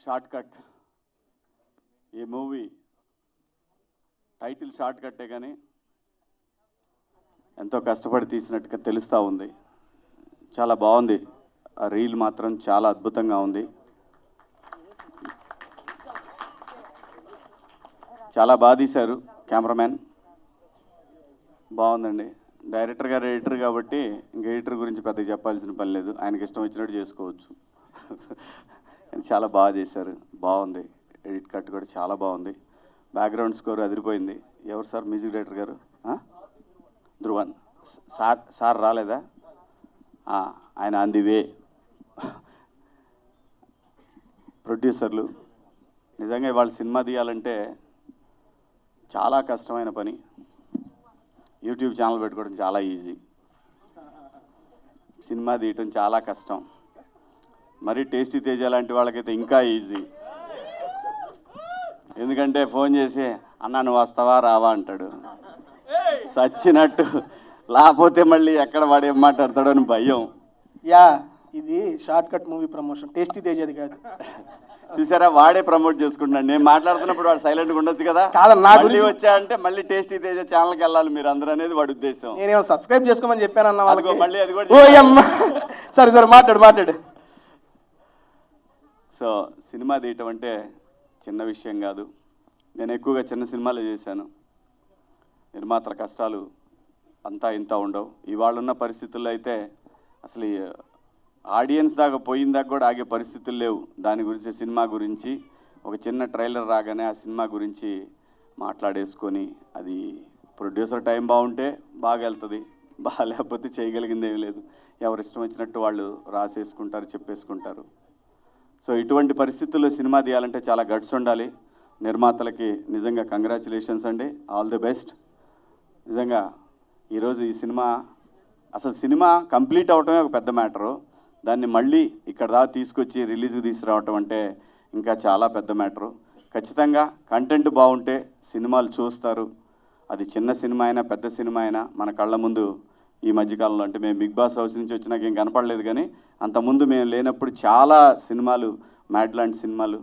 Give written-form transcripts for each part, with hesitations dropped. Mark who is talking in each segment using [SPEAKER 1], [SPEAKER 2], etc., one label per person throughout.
[SPEAKER 1] Short cut. ఈ movie title short కట్టే కానీ ఎంతో కష్టపడి తీసినట్టుగా తెలుస్తూ ఉంది. చాలా బాగుంది. ఆ రీల్ మాత్రం చాలా అద్భుతంగా ఉంది. చాలా బాగా తీశారు. కెమెరామ్యాన్ బాగుందండి. డైరెక్టర్ గారు ఎడిటర్ కాబట్టి ఇంకా ఎడిటర్ గురించి పెద్దగా చెప్పాల్సిన పని లేదు. ఆయనకి ఇష్టం వచ్చినట్టు చేసుకోవచ్చు. చాలా బాగా చేశారు. బాగుంది. ఎడిట్ కట్ కూడా చాలా బాగుంది. బ్యాక్గ్రౌండ్ స్కోర్ అదిరిపోయింది. ఎవరు సార్ మ్యూజిక్ డైరెక్టర్ గారు? ధ్రువన్ సార్ రాలేదా? ఆయన ఆన్ ది వే. ప్రొడ్యూసర్లు నిజంగా ఇవాళ సినిమా తీయాలంటే చాలా కష్టమైన పని. యూట్యూబ్ ఛానల్ పెట్టుకోవడం చాలా ఈజీ, సినిమా తీయటం చాలా కష్టం. మరి టేస్టీ తేజ లాంటి వాళ్ళకైతే ఇంకా ఈజీ. ఎందుకంటే ఫోన్ చేసి అన్నా నువ్వు వస్తావా రావా అంటాడు. సచ్చినట్టు. లేకపోతే మళ్ళీ ఎక్కడ వాడు ఏం మాట్లాడతాడో అని భయం.
[SPEAKER 2] ఇది short cut movie promotion, Tasty తేజది కాదు.
[SPEAKER 1] చూసారా, వాడే ప్రమోట్ చేసుకుంటున్నాడు. నేను మాట్లాడుతున్నప్పుడు వాడు సైలెంట్గా ఉండొచ్చు కదా. మళ్ళీ వచ్చా అంటే మళ్ళీ టేస్టీ తేజ ఛానల్కి వెళ్ళాలి మీరు అందరూ అనేది వాడి ఉద్దేశం.
[SPEAKER 2] నేనేమో సబ్స్క్రైబ్ చేసుకోమని చెప్పాను అన్న వాళ్ళకి.
[SPEAKER 1] మళ్ళీ అది కూడా
[SPEAKER 2] సరే మాట్లాడు.
[SPEAKER 1] సో సినిమా తీయటం అంటే చిన్న విషయం కాదు. నేను ఎక్కువగా చిన్న సినిమాలు చేశాను. నిర్మాతల కష్టాలు అంతా ఇంత ఉండవు. ఇవాళ ఉన్న పరిస్థితుల్లో అయితే అసలు ఆడియన్స్ దాకా పోయిన దాకా కూడా ఆగే పరిస్థితులు లేవు. దాని గురించి, సినిమా గురించి ఒక చిన్న ట్రైలర్ రాగానే ఆ సినిమా గురించి మాట్లాడేసుకొని, అది ప్రొడ్యూసర్ టైం బాగుంటే బాగా వెళ్తుంది, బాగాలేకపోతే చేయగలిగింది ఏమీ లేదు. ఎవరు ఇష్టం వచ్చినట్టు వాళ్ళు రాసేసుకుంటారు, చెప్పేసుకుంటారు. సో ఇటువంటి పరిస్థితుల్లో సినిమా తీయాలంటే చాలా గట్స్ ఉండాలి. నిర్మాతలకి నిజంగా కంగ్రాచులేషన్స్ అండి, ఆల్ ది బెస్ట్. నిజంగా ఈరోజు ఈ సినిమా, అసలు సినిమా కంప్లీట్ అవటమే ఒక పెద్ద మ్యాటరు. దాన్ని మళ్ళీ ఇక్కడ దాకా తీసుకొచ్చి రిలీజ్కి తీసుకురావటం అంటే ఇంకా చాలా పెద్ద మ్యాటరు. ఖచ్చితంగా కంటెంట్ బాగుంటే సినిమాలు చూస్తారు. అది చిన్న సినిమా అయినా పెద్ద సినిమా అయినా మన కళ్ళ ముందు ఈ మధ్యకాలంలో, అంటే మేము బిగ్ బాస్ హౌస్ నుంచి వచ్చినాక ఏం కనపడలేదు, కానీ అంతకుముందు మేము లేనప్పుడు చాలా సినిమాలు, మ్యాడ్ లాంటి సినిమాలు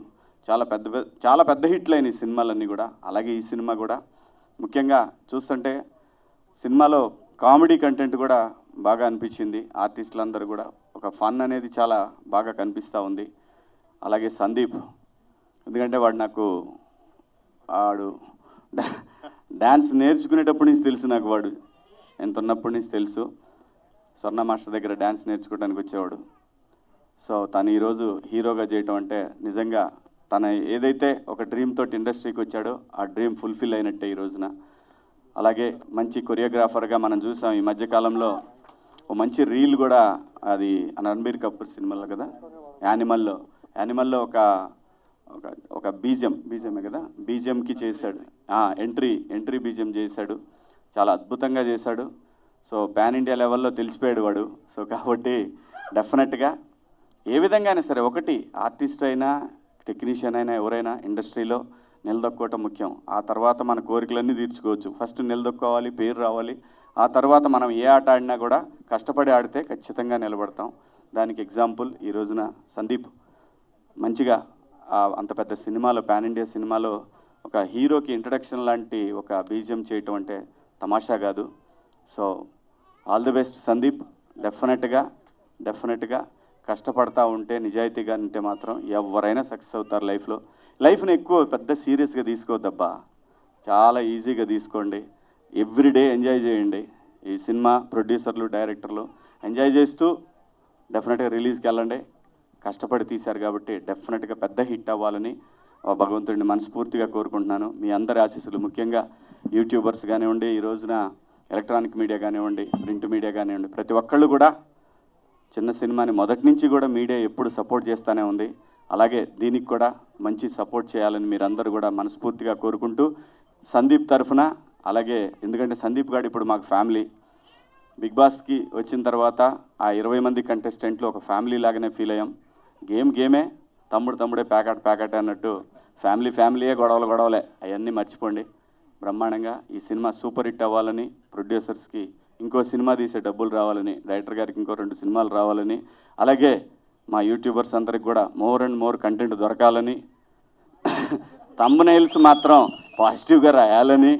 [SPEAKER 1] చాలా పెద్ద హిట్లు అయినాయి సినిమాలన్నీ కూడా. అలాగే ఈ సినిమా కూడా ముఖ్యంగా చూస్తుంటే సినిమాలో కామెడీ కంటెంట్ కూడా బాగా అనిపించింది. ఆర్టిస్టులందరూ కూడా ఒక ఫన్ అనేది చాలా బాగా కనిపిస్తూ ఉంది. అలాగే సందీప్, ఎందుకంటే వాడు డ్యాన్స్ నేర్చుకునేటప్పటి నుంచి తెలుసు నాకు. వాడు ఎంత ఉన్నప్పటి నుంచి తెలుసు. స్వర్ణ మాస్టర్ దగ్గర డ్యాన్స్ నేర్చుకోవడానికి వచ్చేవాడు. సో తను ఈరోజు హీరోగా చేయటం అంటే నిజంగా తన ఏదైతే ఒక డ్రీమ్ తోటి ఇండస్ట్రీకి వచ్చాడో ఆ డ్రీమ్ ఫుల్ఫిల్ అయినట్టే ఈ రోజున. అలాగే మంచి కొరియోగ్రాఫర్గా మనం చూసాం ఈ మధ్యకాలంలో. ఓ మంచి రీల్ కూడా, అది రణబీర్ కపూర్ సినిమాలో కదా, యానిమల్లో ఒక బీజిఎమే కదా, బీజిఎంకి చేశాడు. ఎంట్రీ బీజిఎం చేశాడు. చాలా అద్భుతంగా చేశాడు. సో పాన్ ఇండియా లెవెల్లో తెలిసిపోయాడు వాడు. సో కాబట్టి డెఫినెట్గా ఏ విధంగా అయినా సరే, ఒకటి ఆర్టిస్ట్ అయినా టెక్నీషియన్ అయినా ఎవరైనా ఇండస్ట్రీలో నిలదొక్కోవటం ముఖ్యం. ఆ తర్వాత మన కోరికలన్నీ తీర్చుకోవచ్చు. ఫస్ట్ నిలదొక్కోవాలి, పేరు రావాలి. ఆ తర్వాత మనం ఏ ఆట ఆడినా కూడా కష్టపడి ఆడితే ఖచ్చితంగా నిలబడతాం. దానికి ఎగ్జాంపుల్ ఈ రోజున సందీప్ మంచిగా అంత పెద్ద సినిమాలో, పాన్ ఇండియా సినిమాలో ఒక హీరోకి ఇంట్రడక్షన్ లాంటి ఒక బీజిఎం చేయటం అంటే తమాషా కాదు. So all the best Sandeep. డెఫినెట్గా కష్టపడతా ఉంటే, నిజాయితీగా ఉంటే మాత్రం ఎవరైనా సక్సెస్ అవుతారు లైఫ్లో. లైఫ్ని ఎక్కువ పెద్ద సీరియస్గా తీసుకోవద్దబ్బా, చాలా ఈజీగా తీసుకోండి. ఎవ్రీడే ఎంజాయ్ చేయండి. ఈ సినిమా ప్రొడ్యూసర్లు, డైరెక్టర్లు ఎంజాయ్ చేస్తూ డెఫినెట్గా రిలీజ్కి వెళ్ళండి. కష్టపడి తీశారు కాబట్టి డెఫినెట్గా పెద్ద హిట్ అవ్వాలని భగవంతుడిని మనస్ఫూర్తిగా కోరుకుంటున్నాను. మీ అందరి ఆశీస్సులు, ముఖ్యంగా యూట్యూబర్స్ కానివ్వండి, ఈ రోజున ఎలక్ట్రానిక్ మీడియా కానివ్వండి, ప్రింట్ మీడియా కానివ్వండి, ప్రతి ఒక్కళ్ళు కూడా చిన్న సినిమాని మొదటి నుంచి కూడా మీడియా ఎప్పుడు సపోర్ట్ చేస్తూనే ఉంది. అలాగే దీనికి కూడా మంచి సపోర్ట్ చేయాలని మీరందరూ కూడా మనస్ఫూర్తిగా కోరుకుంటూ, సందీప్ తరఫున, అలాగే ఎందుకంటే సందీప్ గారు ఇప్పుడు మాకు ఫ్యామిలీ. బిగ్ బాస్కి వచ్చిన తర్వాత ఆ 20 మంది కంటెస్టెంట్లు ఒక ఫ్యామిలీ లాగానే ఫీల్ అయ్యాం. గేమే, తమ్ముడే ప్యాకెట్ అన్నట్టు ఫ్యామిలీయే గొడవలే అవన్నీ మర్చిపోండి. బ్రహ్మాండంగా ఈ సినిమా సూపర్ హిట్ అవ్వాలని, ప్రొడ్యూసర్స్కి ఇంకో సినిమా తీసే డబ్బులు రావాలని, డైరెక్టర్ గారికి ఇంకో 2 సినిమాలు రావాలని, అలాగే మా యూట్యూబర్స్ అందరికి కూడా మోర్ అండ్ మోర్ కంటెంట్ దొరకాలని, థంబ్నెయిల్స్ మాత్రం పాజిటివ్గా రాయాలని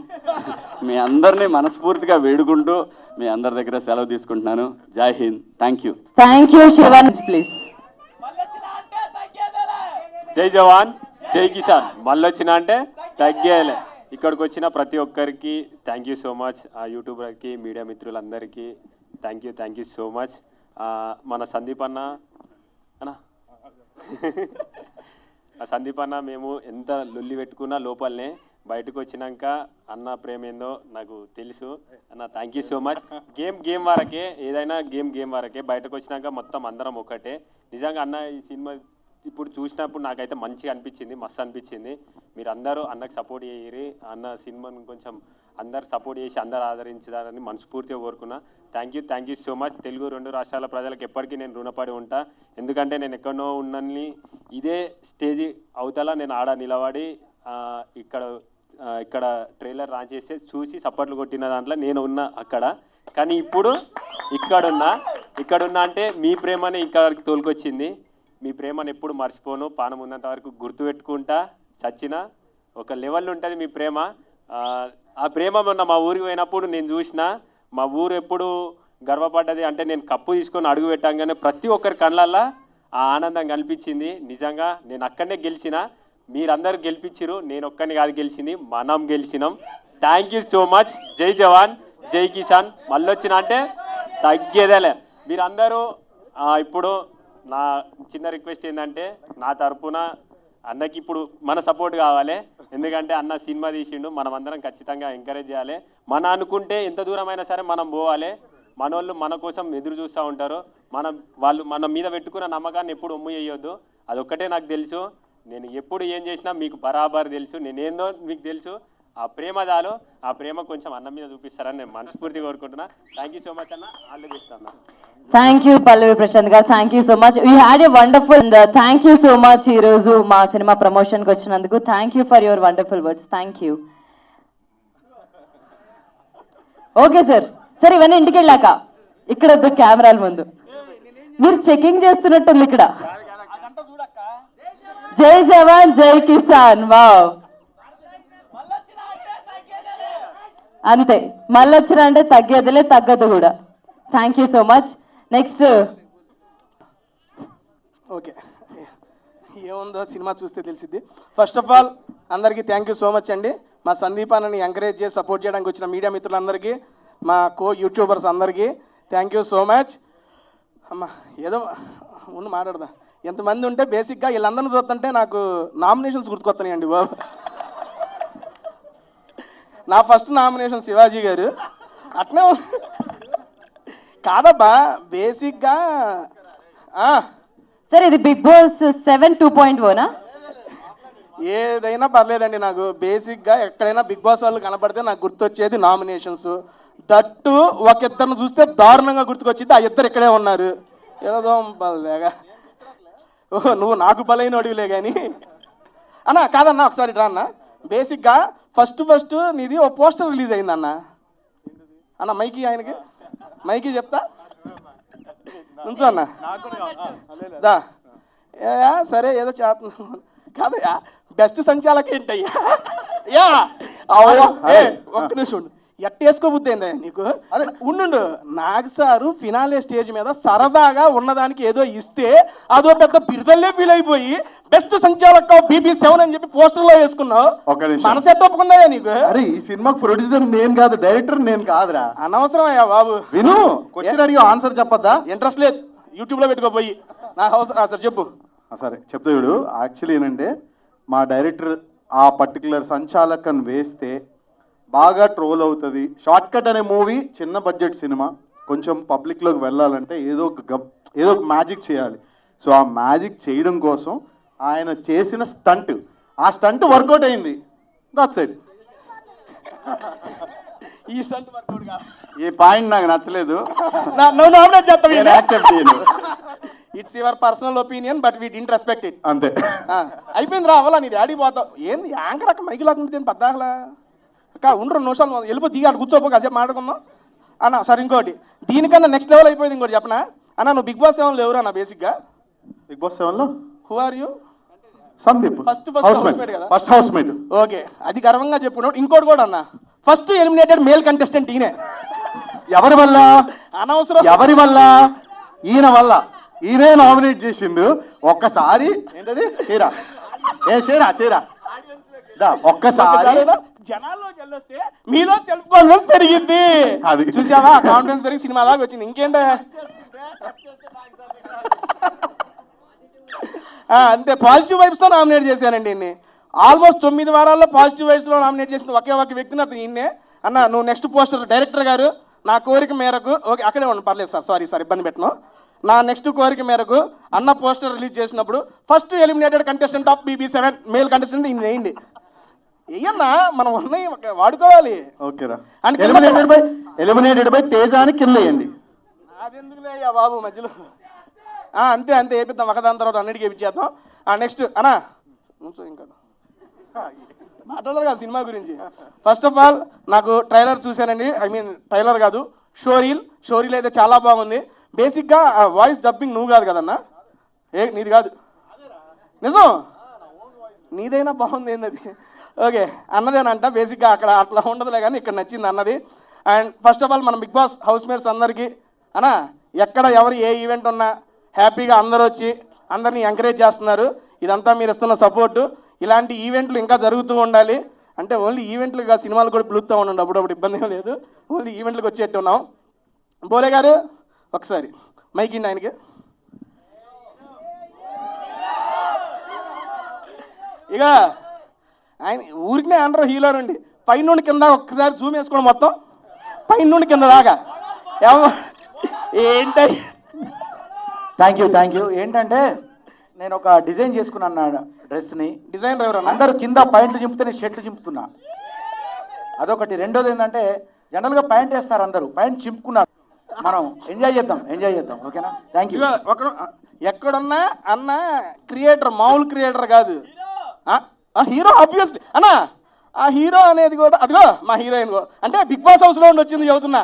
[SPEAKER 1] మీ అందరినీ మనస్ఫూర్తిగా వేడుకుంటూ మీ అందరి దగ్గర సెలవు తీసుకుంటున్నాను. జై Hind. Thank you.
[SPEAKER 3] Sivan please.
[SPEAKER 4] జై జవాన్ జై కిసాన్. మళ్ళొచ్చిన అంటే తగ్గేలే. ఇక్కడికి వచ్చిన ప్రతి ఒక్కరికి థ్యాంక్ యూ సో మచ్. ఆ యూట్యూబర్కి, మీడియా మిత్రులందరికీ థ్యాంక్ యూ సో మచ్. మన సందీప్ అన్న సందీప్ అన్న మేము ఎంత లొల్లి పెట్టుకున్నా లోపలనే బయటకు వచ్చినాక అన్న ప్రేమ ఏందో నాకు తెలుసు అన్న. Thank you so much. Game వరకే, ఏదైనా గేమ్ వరకే. బయటకు వచ్చినాక మొత్తం అందరం ఒకటే. నిజంగా అన్న ఈ సినిమా ఇప్పుడు చూసినప్పుడు నాకైతే మంచిగా అనిపించింది, మస్తు అనిపించింది. మీరు అందరూ అన్నకు సపోర్ట్ చేయరి. అన్న సినిమాను కొంచెం అందరు సపోర్ట్ చేసి అందరు ఆదరించాలని మనస్ఫూర్తిగా కోరుకున్నా. Thank you so much. Telugu 2 రాష్ట్రాల ప్రజలకు ఎప్పటికీ నేను రుణపడి ఉంటా. ఎందుకంటే నేను ఎక్కడో ఉన్నని ఇదే స్టేజ్ అవతల నేను ఆడ నిలబడి ఇక్కడ ట్రైలర్ లాంచ్ చేస్తే చూసి సపోర్ట్లు కొట్టిన దాంట్లో నేను ఉన్నా అక్కడ. కానీ ఇప్పుడు ఇక్కడున్నా అంటే మీ ప్రేమని ఇక్కడికి తోలుకొచ్చింది. మీ ప్రేమను ఎప్పుడు మర్చిపోను. పానం ఉన్నంత వరకు గుర్తుపెట్టుకుంటా. చచ్చిన ఒక లెవెల్ ఉంటుంది మీ ప్రేమ. ఆ ప్రేమ మొన్న మా ఊరికి పోయినప్పుడు నేను చూసిన. మా ఊరు ఎప్పుడు గర్వపడ్డది అంటే నేను కప్పు తీసుకొని అడుగు పెట్టంగానే ప్రతి ఒక్కరి కళ్ళల్లో ఆ ఆనందం కనిపించింది. నిజంగా నేను అక్కడనే గెలిచిన, మీరందరూ గెలిపించిరు. నేను ఒక్కరిని కాదు గెలిచింది, మనం గెలిచినాం. Thank you so much. జై జవాన్ జై కిసాన్. మళ్ళొచ్చిన అంటే తగ్గేదేలే. మీరందరూ ఇప్పుడు నా చిన్న రిక్వెస్ట్ ఏంటంటే నా తరపున అన్నకి ఇప్పుడు మన సపోర్ట్ కావాలి. ఎందుకంటే అన్న సినిమా తీసిండు, మనం అందరం ఖచ్చితంగా ఎంకరేజ్ చేయాలి. మన అనుకుంటే ఎంత దూరమైనా సరే మనం పోవాలి. మనోళ్ళు మన కోసం ఎదురు చూస్తూ ఉంటారు. వాళ్ళు మన మీద పెట్టుకున్న నమ్మకాన్ని ఎప్పుడు ఒమ్ము చేయొద్దు. అదొక్కటే నాకు తెలుసు. నేను ఎప్పుడు ఏం చేసినా మీకు బరాబర్ తెలుసు. నేనేందో మీకు తెలుసు. ఆ ప్రేమ చాలు. ఆ ప్రేమ కొంచెం అన్న మీద చూపిస్తారని నేను మనస్ఫూర్తిగా కోరుకుంటున్నా. థ్యాంక్ యూ సో మచ్ అన్న. ఆల్ ది బెస్ట్ అన్న.
[SPEAKER 3] థ్యాంక్ యూ పల్లవి ప్రశాంత్ గారు. Thank you so much. We had a wonderful. Thank you so much ఈరోజు మా సినిమా ప్రమోషన్కి వచ్చినందుకు. Thank you for your wonderful words. Thank you. Okay sir. Sir ఇవన్నీ ఇంటికి వెళ్ళాక ఇక్కడ వద్దు, కెమెరాల ముందు మీరు చెకింగ్ చేస్తున్నట్టుంది ఇక్కడ. జై జవాన్ జై కిసాన్. వావ్, అంతే. మళ్ళీ వచ్చినా అంటే తగ్గేదిలే, తగ్గదు కూడా. Thank you so much. Next
[SPEAKER 2] okay, ఏముందో సినిమా చూస్తే తెలిసిద్ది. ఫస్ట్ ఆఫ్ ఆల్ అందరికీ థ్యాంక్ యూ సో మచ్ అండి. మా సందీప్ అన్నని ఎంకరేజ్ చేసి సపోర్ట్ చేయడానికి వచ్చిన మీడియా మిత్రులందరికీ, మా యూట్యూబర్స్ అందరికీ థ్యాంక్ యూ సో మచ్. అమ్మ ఏదో ముందు మాట్లాడదా. ఎంతమంది ఉంటే బేసిక్గా వీళ్ళందరినీ చూస్తుంటే నాకు నామినేషన్స్ గుర్తుకొస్తున్నాయండి బాబు. నా ఫస్ట్ నామినేషన్ శివాజీ గారు. అట్నే కాదబ్బా బేసిక్గా.
[SPEAKER 3] సార్ ఇది బిగ్ బాస్ 7 2.0నా?
[SPEAKER 2] ఏదైనా పర్లేదండి నాకు. బేసిక్గా ఎక్కడైనా బిగ్ బాస్ వాళ్ళు కనపడితే నాకు గుర్తొచ్చేది నామినేషన్స్. దట్టు ఒక ఇద్దరిని చూస్తే దారుణంగా గుర్తుకొచ్చింది. ఆ ఇద్దరు ఇక్కడే ఉన్నారు. ఏదో లేగా. ఓహో నువ్వు నాకు బలైన అడిగిలే కానీ అన్న. కాదన్నా ఒకసారి రా అన్న. బేసిక్గా ఫస్ట్ నీది ఓ పోస్టర్ రిలీజ్ అయిందన్న. అన్న మైకి ఆయనకి మైకి చెప్తా నుంచో అన్న. దా సరే ఏదో చేస్తున్నాను కాదయ్యా. బెస్ట్ సంచాలక ఏంటయ్యా? యా ఒక్క నిమిషం ఉండు. ఎట్టేసుకోబుద్ది ఏందయ్యా నీకు? అదే ఉండు. నాగ్ సారు ఫినాలే స్టేజ్ మీద సరదాగా ఉన్నదానికి ఏదో ఇస్తే అదో పెద్ద బిరుదల్లే ఫీల్ అయిపోయి బెస్ట్ సంచాలక BB7 అని చెప్పి పోస్టర్లో వేసుకున్నావు. మనసు ఎట్ట ఒప్పుకుందయ్యా నీకు?
[SPEAKER 5] అరే ఈ సినిమా ప్రొడ్యూసర్ నేను కాదు, డైరెక్టర్ నేను కాదురా.
[SPEAKER 2] అనవసరం అయ్యా బాబు.
[SPEAKER 5] విను, క్వశ్చన్ అడిగి ఆన్సర్ చెప్పద్దా?
[SPEAKER 2] ఇంట్రెస్ట్ లేదు. యూట్యూబ్లో పెట్టుకోపోయి నాకు అవసరం. సార్ చెప్పు.
[SPEAKER 5] సరే చెప్తా చూడు. యాక్చువల్లీ ఏంటంటే మా డైరెక్టర్ ఆ పర్టికులర్ సంచాలకన్ వేస్తే బాగా ట్రోల్ అవుతుంది. షార్ట్ కట్ అనే మూవీ చిన్న బడ్జెట్ సినిమా, కొంచెం పబ్లిక్లోకి వెళ్ళాలంటే ఏదో ఒక మ్యాజిక్ చేయాలి. సో ఆ మ్యాజిక్ చేయడం కోసం ఆయన చేసిన స్టంట్, ఆ స్టంట్ వర్కౌట్ అయింది. That's it.
[SPEAKER 2] ఈ స్టంట్ వర్కౌట్ కాదు.
[SPEAKER 1] ఈ పాయింట్ నాకు నచ్చలేదు.
[SPEAKER 2] It's your personal opinion but we didn't respect it.
[SPEAKER 5] అంతే.
[SPEAKER 2] అయిపోయింది రా అవ్వాలా నీది ఆడికి పోతావు. ఏంది యాంకర్ అక్క మైకి లాక్కుంటుంది పద్దాకలా అక్క. ఉండు 2 నిమిషాలు వెళ్ళిపో, దిగాడు కూర్చోపో, కాసేపు మాట్లాడుకుందాం అన్న. సరే ఇంకోటి దీనికన్నా నెక్స్ట్ లెవెల్ అయిపోయింది. ఇంకోటి చెప్పనా అన్న, నువ్వు బిగ్ బాస్ 7 లేవురా నా బేసిక్గా.
[SPEAKER 5] బిగ్ బాస్ 7లో
[SPEAKER 2] who are you?
[SPEAKER 5] Sandeep
[SPEAKER 2] First
[SPEAKER 5] housemate
[SPEAKER 2] housemate కదా?
[SPEAKER 5] First housemate.
[SPEAKER 2] ఓకే, అది గర్వంగా చెప్పుకున్నాడు. ఇంకోటి కూడా అన్న, ఫస్ట్ ఎలిమినేటెడ్ మేల్ కంటెస్టెంట్ ఈయనే.
[SPEAKER 5] ఎవరి వల్ల?
[SPEAKER 2] అనవసరం.
[SPEAKER 5] ఎవరి వల్ల? ఈయన వల్ల. ఈయనే నామినేట్ చేసిండు. ఒక్కసారి ఏంటది చీర చీర ఒక్కసారి
[SPEAKER 2] జనాల్లోకి వెళ్ళొస్తే మీలో సెల్ఫ్ కాన్ఫిడెన్స్ పెరిగింది.
[SPEAKER 5] అది
[SPEAKER 2] చూసావా, కాన్ఫిడెన్స్ పెరిగి సినిమా దాకా వచ్చింది. ఇంకేంటే అంతే, పాజిటివ్ వైబ్స్ తో నామినేట్ చేశానండి ఈయన్ని. ఆల్మోస్ట్ 9 వారాల్లో పాజిటివ్ వైబ్స్ లో నామినేట్ చేసిన ఒకే ఒక వ్యక్తిని అతను ఈయన్నే. అన్న నువ్వు నెక్స్ట్ పోస్టర్ డైరెక్టర్ గారు నా కోరిక మేరకు, ఓకే అక్కడే ఉండి పర్లేదు సార్, సారీ ఇబ్బంది పెట్టను. నా నెక్స్ట్ కోరిక మేరకు అన్న పోస్టర్ రిలీజ్ చేసినప్పుడు first eliminated contestant of BB7 male contestant ఈయన వేయండి. ఏయన్నా మనం ఉన్నాయి వాడుకోవాలి.
[SPEAKER 5] ఓకేరా. ఎలిమినేటెడ్ బై తేజ అని కింద వేయండి.
[SPEAKER 2] అదెందుకులే అయ్యా బాబు మధ్యలో. అంతే వేపిద్దాం, ఒకదాని తర్వాత అన్నిటికీ వేపించేద్దాం. నెక్స్ట్ అన్నా ఇంకా మాట్లాడారు కదా సినిమా గురించి. ఫస్ట్ ఆఫ్ ఆల్ నాకు ట్రైలర్ చూశానండి, ట్రైలర్ కాదు షోరీల్ అయితే చాలా బాగుంది. బేసిక్గా వాయిస్ డబ్బింగ్ నువ్వు కాదు కదన్నా, నీది కాదు, నిజం నీదైనా బాగుంది ఏంది. ఓకే అన్నదేనంట. బేసిక్గా అక్కడ అట్లా ఉండదులే కానీ ఇక్కడ నచ్చింది అన్నది. అండ్ ఫస్ట్ ఆఫ్ ఆల్ మన బిగ్ బాస్ హౌస్ మేట్స్ అందరికీ అన్నా, ఎక్కడ ఎవరు ఏ ఈవెంట్ ఉన్నా హ్యాపీగా అందరూ వచ్చి అందరినీ ఎంకరేజ్ చేస్తున్నారు. ఇదంతా మీరు ఇస్తున్న సపోర్టు. ఇలాంటి ఈవెంట్లు ఇంకా జరుగుతూ ఉండాలి. అంటే ఓన్లీ ఈవెంట్లుగా సినిమాలు కూడా పిలుస్తూ ఉండండి, అప్పుడప్పుడు ఇబ్బంది ఏం లేదు. ఓన్లీ ఈవెంట్లకు వచ్చేట్టు ఉన్నాం. బోలే గారు ఒకసారి మైక్ ఇండి ఆయనకి. ఇక ఆయన ఊరికినే అనరు హీరో నుండి పైన నుండి కింద ఒక్కసారి జూమ్ వేసుకోండి, మొత్తం పైన నుండి కింద దాకా. ఏంటి
[SPEAKER 6] థ్యాంక్ యూ. ఏంటంటే నేను ఒక డిజైన్ చేసుకున్నాను డ్రెస్ని.
[SPEAKER 2] డిజైన్ ఎవరు
[SPEAKER 6] అందరూ కింద ప్యాంట్లు చింపితే నేను షర్ట్లు చింపుతున్నా, అదొకటి. రెండోది ఏంటంటే జనరల్గా ప్యాంట్ వేస్తారు, అందరూ ప్యాంట్ చింపుకున్నారు. మనం ఎంజాయ్ చేద్దాం. ఓకేనా? Thank you.
[SPEAKER 2] ఒక ఎక్కడున్నా అన్న క్రియేటర్, మామూలు క్రియేటర్ కాదు, హీరో ఆబ్వియస్లీ అన్న. ఆ హీరో అనేది కూడా అదిగో మా హీరోయిన్ అంటే బిగ్ బాస్ హౌస్ లో ఉండి వచ్చింది చెబుతున్నా.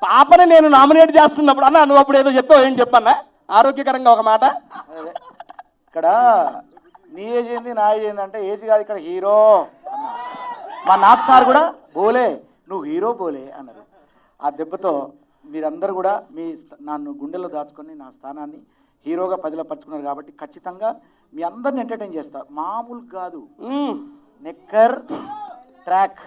[SPEAKER 2] పాపని నేను నామినేట్ చేస్తున్నప్పుడు అన్న నువ్వు అప్పుడు ఏదో చెప్పావు, ఏం చెప్పన్నా ఆరోగ్యకరంగా ఒక మాట.
[SPEAKER 6] ఇక్కడ నీ ఏజ్ ఏంది నా ఏజ్ ఏంది అంటే ఏజ్ కాదు, ఇక్కడ హీరో. మా నాథ్ సార్ కూడా బోలే నువ్వు హీరో బోలే అన్నారు. ఆ దెబ్బతో మీరందరూ కూడా నన్ను గుండెల్లో దాచుకొని నా స్థానాన్ని హీరోగా పదిలపరుచుకున్నారు. కాబట్టి ఖచ్చితంగా మీ అందరిని ఎంటర్టైన్ చేస్తా. మామూలు కాదు, నెక్కర్ ట్రాక్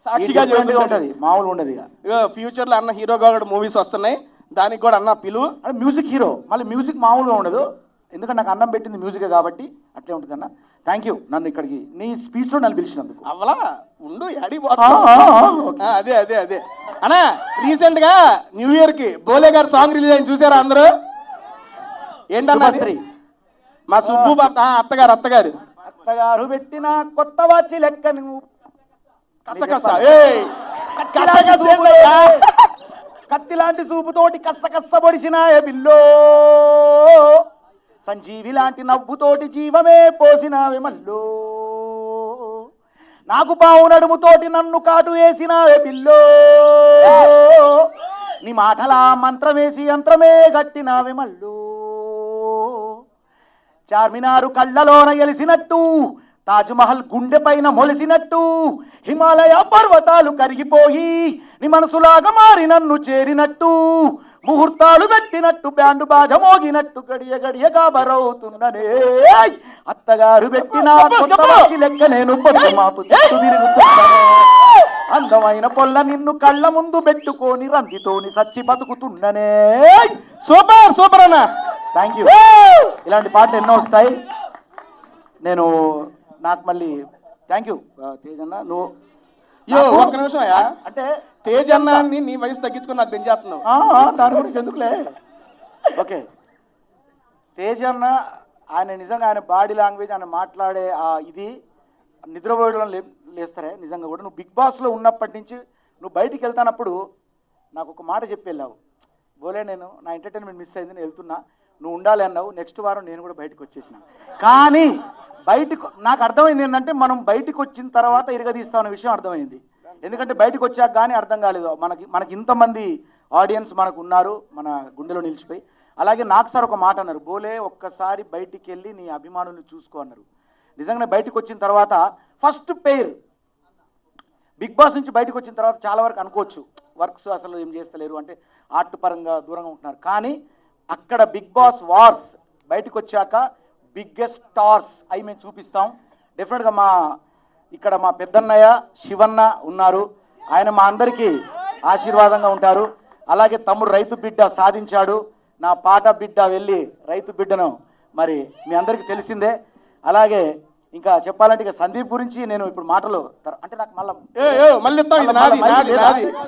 [SPEAKER 2] సాక్షిగా
[SPEAKER 6] ఉంటుంది, మామూలు ఉండదు.
[SPEAKER 2] ఇక ఫ్యూచర్ లో అన్న హీరోగా కూడా మూవీస్ వస్తున్నాయి, దానికి కూడా అన్న పిలువు.
[SPEAKER 6] అంటే మ్యూజిక్ హీరో, మళ్ళీ మ్యూజిక్ మామూలుగా ఉండదు. ఎందుకంటే నాకు అన్నం పెట్టింది మ్యూజిక్ కాబట్టి అట్లే ఉంటుంది అన్న. థ్యాంక్ యూ నన్ను ఇక్కడికి నీ స్పీచ్ లో నన్ను పిలిచినందుకు.
[SPEAKER 2] అవలా ఉండు అదే అన్నా. రీసెంట్ గా న్యూ ఇయర్ కి బోలే గారు సాంగ్ రిలీజ్ అయింది, చూసారా అందరూ? ఏంటన్నా మా సుబ్బు అత్తగారు
[SPEAKER 6] పెట్టిన కొత్త వాచి లెక్క నువ్వు కత్తి లాంటి చూపుతోటి కస్స పొడిసిన బిల్లో, సంజీవి లాంటి నవ్వుతోటి జీవమే పోసినావే మల్లో, నాకు పావు నడుముతోటి నన్ను కాటు వేసినావే బిల్లో, నీ మాటలా మంత్రమేసి యంత్రమే గట్టినావే మల్లో, చార్మినారు కళ్ళలోన గెలిసినట్టు, తాజ్మహల్ గుండె పైన మొలిసినట్టు, హిమాలయ పర్వతాలు కరిగిపోయి నీ మనసులాగా మారి నన్ను చేరినట్టు, ముహూర్తాలు పెట్టినట్టు బ్యాండు బాజ మోగినట్టు గడియ కాబరవుతున్ననే, అత్తగారు పెట్టిన లెక్క నేను మాపు తిరుగుతున్నానే, అందమైన పొల్ల నిన్ను కళ్ళ ముందు పెట్టుకొని రందితోని సచ్చి బతుకుతున్ననే.
[SPEAKER 2] సూపర్ అన్న,
[SPEAKER 6] థ్యాంక్ యూ. ఇలాంటి పాటలు ఎన్నో వస్తాయి. నాకు మళ్ళీ థ్యాంక్ యూ తేజన్న. నువ్వు
[SPEAKER 2] ఒక్క నిమిషం
[SPEAKER 6] అంటే
[SPEAKER 2] తేజన్న నీ వయసు తగ్గించుకొని నాకు పెంచేస్తున్నావు,
[SPEAKER 6] దాని గురించి ఎందుకులే. ఓకే, తేజన్న ఆయన నిజంగా ఆయన బాడీ లాంగ్వేజ్, ఆయన మాట్లాడే ఇది నిద్రపోయడం లేస్తారే నిజంగా కూడా. నువ్వు బిగ్ బాస్లో ఉన్నప్పటి నుంచి నువ్వు బయటికి వెళ్తానప్పుడు నాకు ఒక మాట చెప్పి వెళ్ళావు, బోలే నేను నా ఎంటర్టైన్మెంట్ మిస్ అయింది, నేను వెళ్తున్నా, నువ్వు ఉండాలి అన్నావు. నెక్స్ట్ వారం నేను కూడా బయటకు వచ్చేసిన. కానీ నాకు అర్థమైంది ఏంటంటే మనం బయటకు వచ్చిన తర్వాత ఇరగదీస్తామన్న విషయం అర్థమైంది. ఎందుకంటే బయటకు వచ్చాక కానీ అర్థం కాలేదు మనకి ఇంతమంది ఆడియన్స్ మనకు ఉన్నారు, మన గుండెలో నిలిచిపోయి. అలాగే నాకు సార్ ఒక మాట అన్నారు, బోలే ఒక్కసారి బయటికి వెళ్ళి నీ అభిమానుల్ని చూసుకో అన్నారు. నిజంగానే బయటకు వచ్చిన తర్వాత ఫస్ట్ పెయిర్ బిగ్ బాస్ నుంచి బయటకు వచ్చిన తర్వాత చాలా వరకు అనుకోవచ్చు వర్క్స్ అసలు ఏం చేస్తలేరు అంటే ఆర్ట్ పరంగా దూరంగా ఉంటున్నారు. కానీ అక్కడ బిగ్ బాస్ వార్స్ బయటకు వచ్చాక బిగ్గెస్ట్ స్టార్స్ అవి మేము చూపిస్తాం. డెఫినెట్గా ఇక్కడ మా పెద్దన్నయ్య శివన్న ఉన్నారు, ఆయన మా అందరికీ ఆశీర్వాదంగా ఉంటారు. అలాగే తమ్ముడు రైతు బిడ్డ సాధించాడు, నా పాట బిడ్డ వెళ్ళి రైతు బిడ్డను మరి మీ అందరికీ తెలిసిందే. అలాగే ఇంకా చెప్పాలంటే ఇక సందీప్ గురించి నేను ఇప్పుడు మాటలు అంటే నాకు
[SPEAKER 2] మళ్ళీ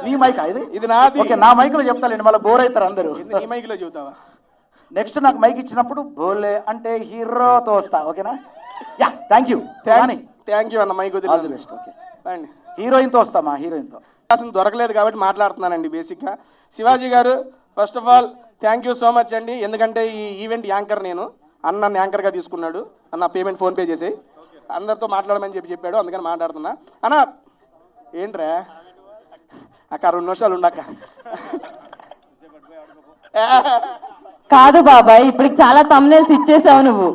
[SPEAKER 6] నీ మైక్
[SPEAKER 2] ఇది నాది.
[SPEAKER 6] ఓకే, నా మైక్లో చెప్తానండి, మళ్ళీ బోర్ అవుతారు అందరూ.
[SPEAKER 2] ఈ మైక్లో చెబుతావా?
[SPEAKER 6] నెక్స్ట్ నాకు మైక్ ఇచ్చినప్పుడు బోలే అంటే హీరోతో వస్తా, ఓకేనా? యా, థ్యాంక్ యూ
[SPEAKER 2] అన్న mic
[SPEAKER 6] all the best. Okay, హీరోయిన్తో వస్తా, మా హీరోయిన్తో.
[SPEAKER 2] అసలు దొరకలేదు కాబట్టి మాట్లాడుతున్నానండి. బేసిక్గా శివాజీ గారు first of all thank you so much అండి. ఎందుకంటే ఈ ఈవెంట్ యాంకర్ నేను, నన్ను యాంకర్గా తీసుకున్నాడు. అన్న పేమెంట్ ఫోన్పే చేసి అందరితో మాట్లాడమని చెప్పాడు, అందుకని మాట్లాడుతున్నా. అన్న ఏంట్రా అక్క 2 నిమిషాలు ఉండక్క.
[SPEAKER 3] కాదు బాబాయ్, ఇప్పటికి చాలా తమ్నెల్స్ ఇచ్చేసావు నువ్వు,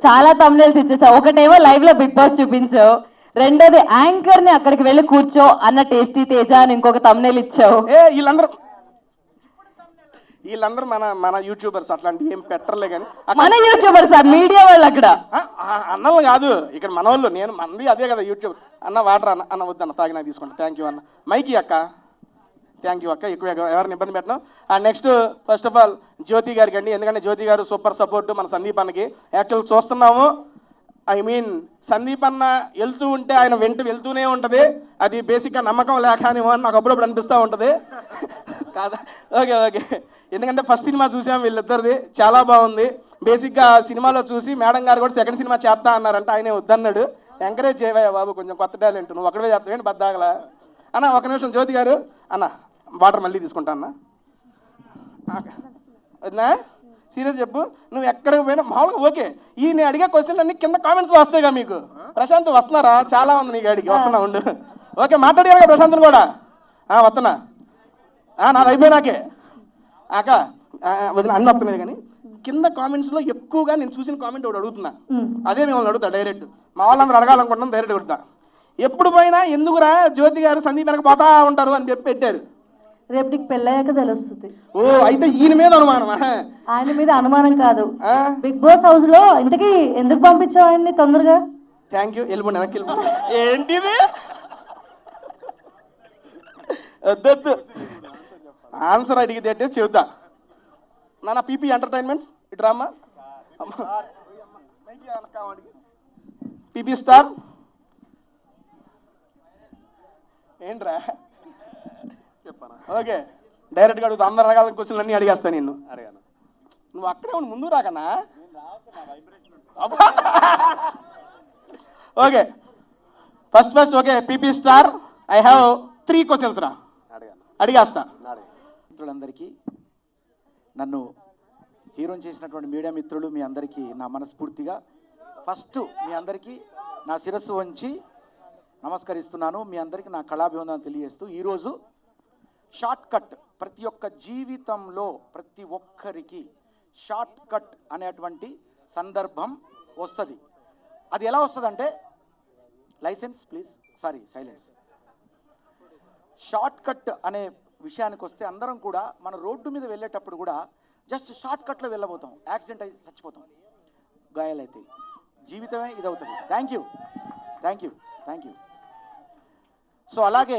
[SPEAKER 3] చాలా తమ్నెల్స్ ఇచ్చేసావు. ఒకటేమో లైవ్ లో బిగ్ బాస్ చూపించావు, రెండోది యాంకర్ ని అక్కడికి వెళ్ళి కూర్చో అన్న టేస్టీ తేజ అని ఇంకొక తమ్నెల్ ఇచ్చావు.
[SPEAKER 2] వీళ్ళందరూ మన యూట్యూబర్స్, అట్లాంటివి ఏం పెట్టర్లే. కానీ
[SPEAKER 3] మన యూట్యూబర్స్ మీడియా వాళ్ళు అక్కడ
[SPEAKER 2] అన్నలు కాదు, ఇక్కడ మన వాళ్ళు. నేను మంది అదే కదా యూట్యూబ్. అన్న వాటర్ అన్న వద్దన్న తాగినా తీసుకుంటా. థ్యాంక్ యూ అన్న. మైకి అక్క, థ్యాంక్ యూ అక్క. ఎక్కువ ఎవరిని ఇబ్బంది పెట్టను. నెక్స్ట్ ఫస్ట్ ఆఫ్ ఆల్ జ్యోతి గారికి అండి, ఎందుకంటే జ్యోతి గారు సూపర్ సపోర్ట్ మన సందీప్ అన్నకి. యాక్చువల్ చూస్తున్నాము, ఐ మీన్ సందీప్ అన్న వెళ్తూ ఉంటే ఆయన వెళ్తూనే ఉంటుంది. అది బేసిక్గా నమ్మకం లేకనేమో అని నాకు అప్పుడప్పుడు అనిపిస్తూ ఉంటుంది కాదా? ఓకే, ఎందుకంటే ఫస్ట్ సినిమా చూసాం వీళ్ళిద్దరిది, చాలా బాగుంది. బేసిక్గా సినిమాలో చూసి మేడం గారు కూడా సెకండ్ సినిమా చేస్తా అన్నారంట, ఆయనే వద్దన్నాడు. ఎంకరేజ్ చేయవయ్యా బాబు, కొంచెం కొత్త టాలెంట్, నువ్వు ఒకటే చెప్తావేంటి బద్దాగలా అన్న. ఒక నిమిషం జ్యోతి గారు అన్న, వాటర్ మళ్ళీ తీసుకుంటా అన్న. వదినా సీరియస్ చెప్పు, నువ్వు ఎక్కడికి పోయినా మామూలుగా ఓకే. ఈ నేను అడిగే క్వశ్చన్లు అన్ని కింద కామెంట్స్లో వస్తాయిగా మీకు. ప్రశాంత్ వస్తున్నారా? చాలా ఉంది నీకు అడిగి, వస్తున్నా ఉండు. ఓకే, మాట్లాడేయాలి ప్రశాంత్ని కూడా. వస్తున్నా, నాది అయిపోయినాకే అక్క వదిన అన్ని వస్తున్నాయి. కానీ కింద కామెంట్స్లో ఎక్కువగా నేను చూసిన కామెంట్ ఒకటి అడుగుతున్నా, అదే మిమ్మల్ని అడుగుతా డైరెక్ట్. మా వాళ్ళందరూ అడగాలనుకుంటున్నాం, డైరెక్ట్ అడుగుతా. ఎప్పుడు పోయినా ఎందుకురా జ్యోతి గారు సందీప్ వెనక పోతా ఉంటారు అని చెప్పి పెట్టారు.
[SPEAKER 3] రేపు నీకు పెళ్ళయ్యాక తెలుస్తుంది.
[SPEAKER 2] ఓ, అయితే ఈయన మీద అనుమానమా?
[SPEAKER 3] ఆయన మీద అనుమానం కాదు, బిగ్ బాస్ హౌస్ లో ఇంతకీ ఎందుకు పంపించావు ఆయన్ని తొందరగా?
[SPEAKER 2] థ్యాంక్ యూ, వెళ్ళిపోండి వెనక్కి వెళ్ళిపో. ఏంటిది వద్దొద్దు, ఆన్సర్ అడిగితే అంటే చెబుతా. నాన్న పీపీ ఎంటర్టైన్మెంట్స్ ఇటు రామ్మా. పీపీ స్టార్ ఏంట్రా చెప్పానా? ఓకే, డైరెక్ట్గా అడుగుతా. అందరు రకాల క్వశ్చన్లు అన్నీ అడిగేస్తా నిన్ను. అడగాను, నువ్వు అక్కడే ఉండి ముందు రాకనా? Okay, first okay. PP star, I have 3 questions రా, అడిగేస్తా.
[SPEAKER 6] మిత్రులందరికీ, నన్ను హీరోని చేసినటువంటి మీడియా మిత్రులు మీ అందరికీ నా మనస్ఫూర్తిగా ఫస్ట్ మీ అందరికీ నా శిరస్సు వంచి నమస్కరిస్తున్నాను. మీ అందరికీ నా కళాభివందనం తెలియజేస్తూ, ఈరోజు షార్ట్ కట్, ప్రతి ఒక్క జీవితంలో ప్రతి ఒక్కరికి షార్ట్ కట్ అనేటువంటి సందర్భం వస్తుంది. అది ఎలా వస్తుందంటే, license please, sorry silence. Short cut అనే విషయానికి వస్తే అందరం కూడా మన రోడ్డు మీద వెళ్ళేటప్పుడు కూడా జస్ట్ షార్ట్ కట్లో వెళ్ళబోతాం, యాక్సిడెంట్ అయి చచ్చిపోతాం, గాయాలైతే. జీవితమే ఇదవుతుంది. Thank you. సో అలాగే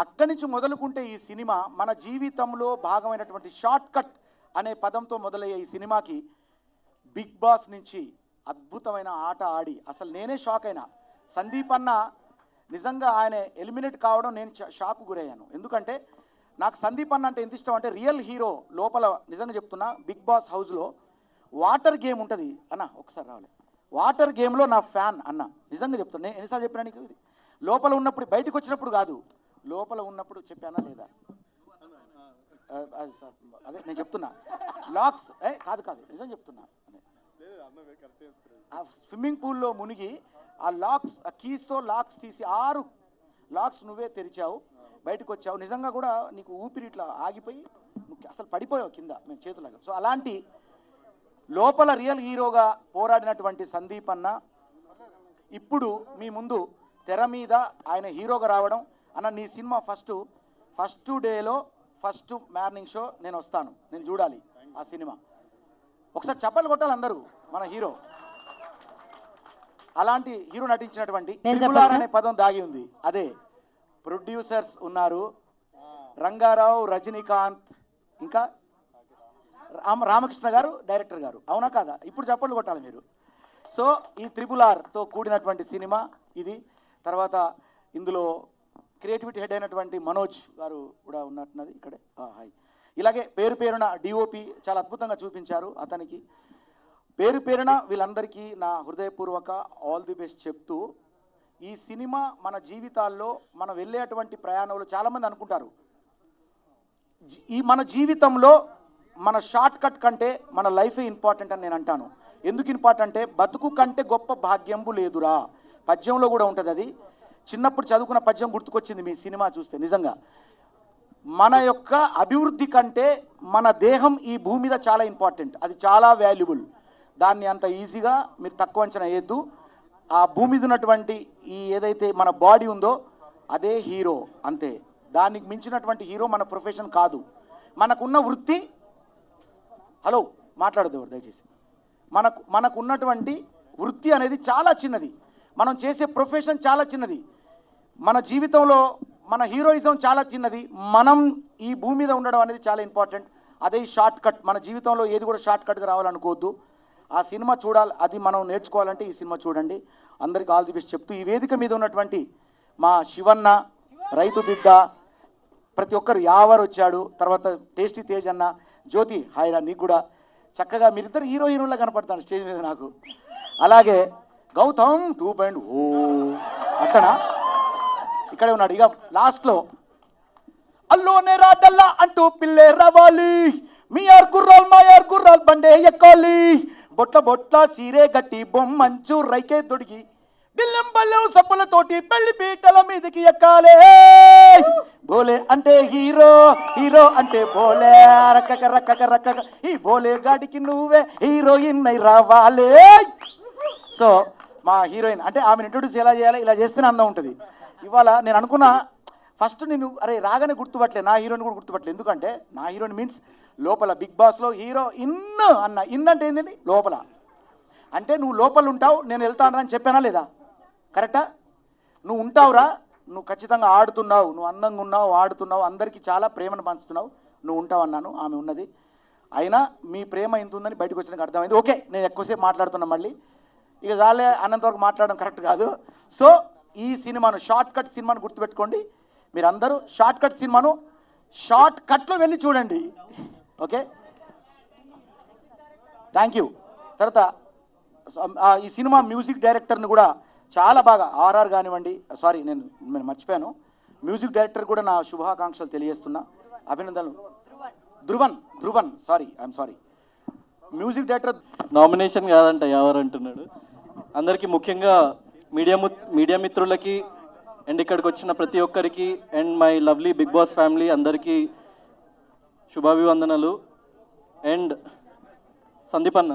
[SPEAKER 6] అక్కడి నుంచి మొదలుకుంటే ఈ సినిమా మన జీవితంలో భాగమైనటువంటి షార్ట్ కట్ అనే పదంతో మొదలయ్యే ఈ సినిమాకి బిగ్ బాస్ నుంచి అద్భుతమైన ఆట ఆడి అసలు నేనే షాక్ అయినా. సందీప్ అన్న నిజంగా ఆయన ఎలిమినేట్ కావడం నేను షాక్ గురయ్యాను. ఎందుకంటే నాకు సందీప్ అన్న అంటే ఎంత ఇష్టం అంటే, రియల్ హీరో లోపల. నిజంగా చెప్తున్నా, బిగ్ బాస్ హౌస్లో వాటర్ గేమ్ ఉంటుంది అన్న, ఒకసారి రావాలి. వాటర్ గేమ్లో నా ఫ్యాన్ అన్న, నిజంగా చెప్తున్నా. నేను ఎన్నిసార్లు చెప్పినా నీకు, ఇది లోపల ఉన్నప్పుడు, బయటకు వచ్చినప్పుడు కాదు, లోపల ఉన్నప్పుడు చెప్పానా లేదా? అదే నేను చెప్తున్నా. లాక్స్ కాదు నిజం చెప్తున్నా. ఆ స్విమ్మింగ్ పూల్లో మునిగి ఆ లాక్స్, ఆ కీస్తో లాక్స్ తీసి 6 లాక్స్ నువ్వే తెరిచావు, బయటకు వచ్చావు. నిజంగా కూడా నీకు ఊపిరి ఇట్లా ఆగిపోయి నువ్వు అసలు పడిపోయావు కింద మేము చేతులాగా. సో అలాంటి లోపల రియల్ హీరోగా పోరాడినటువంటి సందీప్ అన్న ఇప్పుడు మీ ముందు తెర మీద ఆయన హీరోగా రావడం. అన్న నీ సినిమా ఫస్ట్ డేలో ఫస్ట్ మార్నింగ్ షో నేను వస్తాను, నేను చూడాలి ఆ సినిమా. ఒకసారి చప్పట్లు కొట్టాలి అందరూ. మన హీరో అలాంటి హీరో నటించినటువంటి త్రిపులార్ అనే పదం దాగి ఉంది. అదే ప్రొడ్యూసర్స్ ఉన్నారు, రంగారావు, రజనీకాంత్, ఇంకా రామకృష్ణ గారు డైరెక్టర్ గారు. అవునా కాదా? ఇప్పుడు చప్పట్లు కొట్టాలి మీరు. సో ఈ త్రిపులార్తో కూడినటువంటి సినిమా ఇది. తర్వాత ఇందులో క్రియేటివిటీ హెడ్ అయినటువంటి మనోజ్ గారు కూడా ఉన్నట్టున్నది ఇక్కడే. హాయ్. ఇలాగే పేరు పేరున డిఓపి చాలా అద్భుతంగా చూపించారు. అతనికి పేరు పేరున వీళ్ళందరికీ నా హృదయపూర్వక ఆల్ ది బెస్ట్ చెప్తూ, ఈ సినిమా మన జీవితాల్లో మనం వెళ్ళేటువంటి ప్రయాణంలో చాలామంది అనుకుంటారు మన జీవితంలో మన షార్ట్ కట్ కంటే మన లైఫే ఇంపార్టెంట్ అని నేను అంటాను. ఎందుకు ఇంపార్టెంట్ అంటే బతుకు కంటే గొప్ప భాగ్యంబు లేదురా, పద్యంలో కూడా ఉంటుంది అది. చిన్నప్పుడు చదువుకున్న పద్యం గుర్తుకొచ్చింది మీ సినిమా చూస్తే. నిజంగా మన యొక్క అభివృద్ధి కంటే మన దేహం ఈ భూమి మీద చాలా ఇంపార్టెంట్, అది చాలా వాల్యుబుల్. దాన్ని అంత ఈజీగా మీరు తక్కువ అంచనా వేయద్దు. ఆ భూమి మీద ఉన్నటువంటి ఈ ఏదైతే మన బాడీ ఉందో అదే హీరో, అంతే. దానికి మించినటువంటి హీరో మన ప్రొఫెషన్ కాదు. మనకున్న వృత్తి, హలో మాట్లాడదు ఎవరు దయచేసి, మనకున్నటువంటి వృత్తి అనేది చాలా చిన్నది, మనం చేసే ప్రొఫెషన్ చాలా చిన్నది, మన జీవితంలో మన హీరోయిజం చాలా చిన్నది. మనం ఈ భూమి మీద ఉండడం అనేది చాలా ఇంపార్టెంట్. అదే షార్ట్ కట్. మన జీవితంలో ఏది కూడా షార్ట్ కట్గా రావాలనుకోవద్దు. ఆ సినిమా చూడాలి, అది మనం నేర్చుకోవాలంటే ఈ సినిమా చూడండి. అందరికీ ఆల్ ది బెస్ట్ చెప్తూ, ఈ వేదిక మీద ఉన్నటువంటి మా శివన్న, రైతు బిడ్డ, ప్రతి ఒక్కరు యావర్ వచ్చాడు, తర్వాత టేస్టీ తేజ్ అన్న, జ్యోతి హాయిరా, నీకు కూడా చక్కగా మీరిద్దరు హీరోయిన్లా కనపడతాను స్టేజ్ మీద నాకు. అలాగే గౌతమ్ 2.0 అట్టనా ఇక్కడే ఉన్నాడు. ఇక లాస్ట్లో అల్లోనే రాడల్లా అంటూ పిల్లే రావాలి, మీ ఆర్ గుర్రాల్ మా ఆర్ గుర్రాల్ బండే ఎక్కాలి, బొట్ల బొట్ల సీరే గట్టి బొమ్మంచు రైకే దొడిగి బిల్లం బల్లం సప్పులతోటి పెళ్లి పీటల మీదకి ఎక్కాలే. బోలే అంటే హీరో, హీరో అంటే బోలే, రక్కక రక్కక రక్కక ఈ బోలే గాడికి నువ్వే హీరోయిన్ అయి రావాలే. సో మా హీరోయిన్ అంటే ఆమెను ఇంట్రొడ్యూస్ ఎలా చేయాలి, ఇలా చేస్తేనే అందం ఉంటుంది. ఇవాళ నేను అనుకున్నా ఫస్ట్ నేను అరే రాగానే గుర్తుపట్టలే, నా హీరోయిన్ కూడా గుర్తుపట్టలేదు. ఎందుకంటే నా హీరోయిన్ మీన్స్ లోపల బిగ్ బాస్లో హీరో ఇన్ అన్న, ఇన్ అంటే ఏంటండి లోపల, అంటే నువ్వు లోపల ఉంటావు, నేను వెళ్తాను అని చెప్పానా లేదా? కరెక్టా? నువ్వు ఉంటావురా, నువ్వు ఖచ్చితంగా ఆడుతున్నావు, నువ్వు అందంగా ఉన్నావు, ఆడుతున్నావు, అందరికీ చాలా ప్రేమను పంచుతున్నావు, నువ్వు ఉంటావు అన్నాను. ఆమె ఉన్నది. అయినా మీ ప్రేమ ఇంత ఉందని బయటకు వచ్చినాక అర్థమైంది. ఓకే, నేను ఎక్కువసేపు మాట్లాడుతున్నా, మళ్ళీ ఇక చాలే అన్నంతవరకు మాట్లాడడం కరెక్ట్ కాదు. సో ఈ సినిమాను షార్ట్ కట్ సినిమాను గుర్తుపెట్టుకోండి. మీరందరూ షార్ట్ కట్ సినిమాను షార్ట్ కట్లో వెళ్ళి చూడండి. Okay, thank you. తర్వాత ఈ సినిమా మ్యూజిక్ డైరెక్టర్ని కూడా చాలా బాగా ఆర్ఆర్ కానివ్వండి, సారీ నేను మర్చిపోయాను, మ్యూజిక్ డైరెక్టర్ కూడా నా శుభాకాంక్షలు తెలియజేస్తున్నా, అభినందనలు. Dhruvan sorry, I'm sorry. Music director
[SPEAKER 7] nomination కాదంట ఎవరు అంటున్నాడు. అందరికీ ముఖ్యంగా మీడియా మిత్రులకి అండ్ ఇక్కడికి వచ్చిన ప్రతి ఒక్కరికి and my lovely Bigg Boss family అందరికీ శుభాభివందనలు. అండ్ సందీప్ అన్న,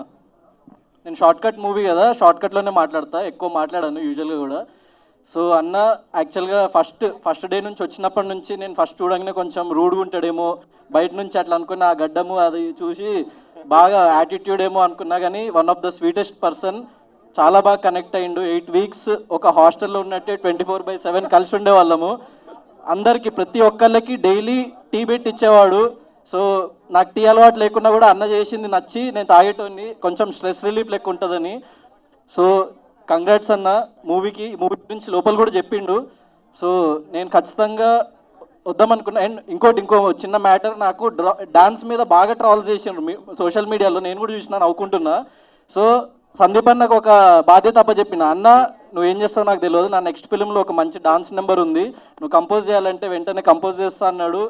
[SPEAKER 7] నేను షార్ట్ కట్ మూవీ కదా, షార్ట్ కట్లోనే మాట్లాడతా, ఎక్కువ మాట్లాడాను యూజువల్గా కూడా. సో అన్న యాక్చువల్గా ఫస్ట్ డే నుంచి వచ్చినప్పటి నుంచి నేను ఫస్ట్ చూడగానే కొంచెం రూడ్గా ఉంటాడేమో, బయట నుంచి అట్లా అనుకున్న ఆ గడ్డము అది చూసి బాగా యాటిట్యూడ్ ఏమో అనుకున్నా, కానీ one of the sweetest person, చాలా బాగా కనెక్ట్ అయ్యిండు. 8 వీక్స్ ఒక హాస్టల్లో ఉన్నట్టే 24/7 కలిసి ఉండేవాళ్ళము. అందరికీ ప్రతి ఒక్కళ్ళకి డైలీ టీ పెట్టి ఇచ్చేవాడు. సో నాకు టీ అలవాటు లేకున్నా కూడా అన్న చేసింది నచ్చి నేను తాగేటోని, కొంచెం స్ట్రెస్ రిలీఫ్ లెక్క ఉంటుందని. సో కంగ్రాట్స్ అన్న మూవీ గురించి లోపల కూడా చెప్పిండు. సో నేను ఖచ్చితంగా వద్దామనుకున్నా. అండ్ ఇంకో చిన్న మ్యాటర్, నాకు డాన్స్ మీద బాగా ట్రాల్ చేసిండ్రు సోషల్ మీడియాలో, నేను కూడా చూసినా, నవ్వుకుంటున్నా. సో సందీప్ అన్నకు ఒక బాధ్యత అప్పచెప్పిన, అన్న నువ్వేం చేస్తావు నాకు తెలియదు, నా నెక్స్ట్ ఫిలింలో ఒక మంచి డాన్స్ నెంబర్ ఉంది, నువ్వు కంపోజ్ చేయాలంటే వెంటనే కంపోజ్ చేస్తా అన్నాడు.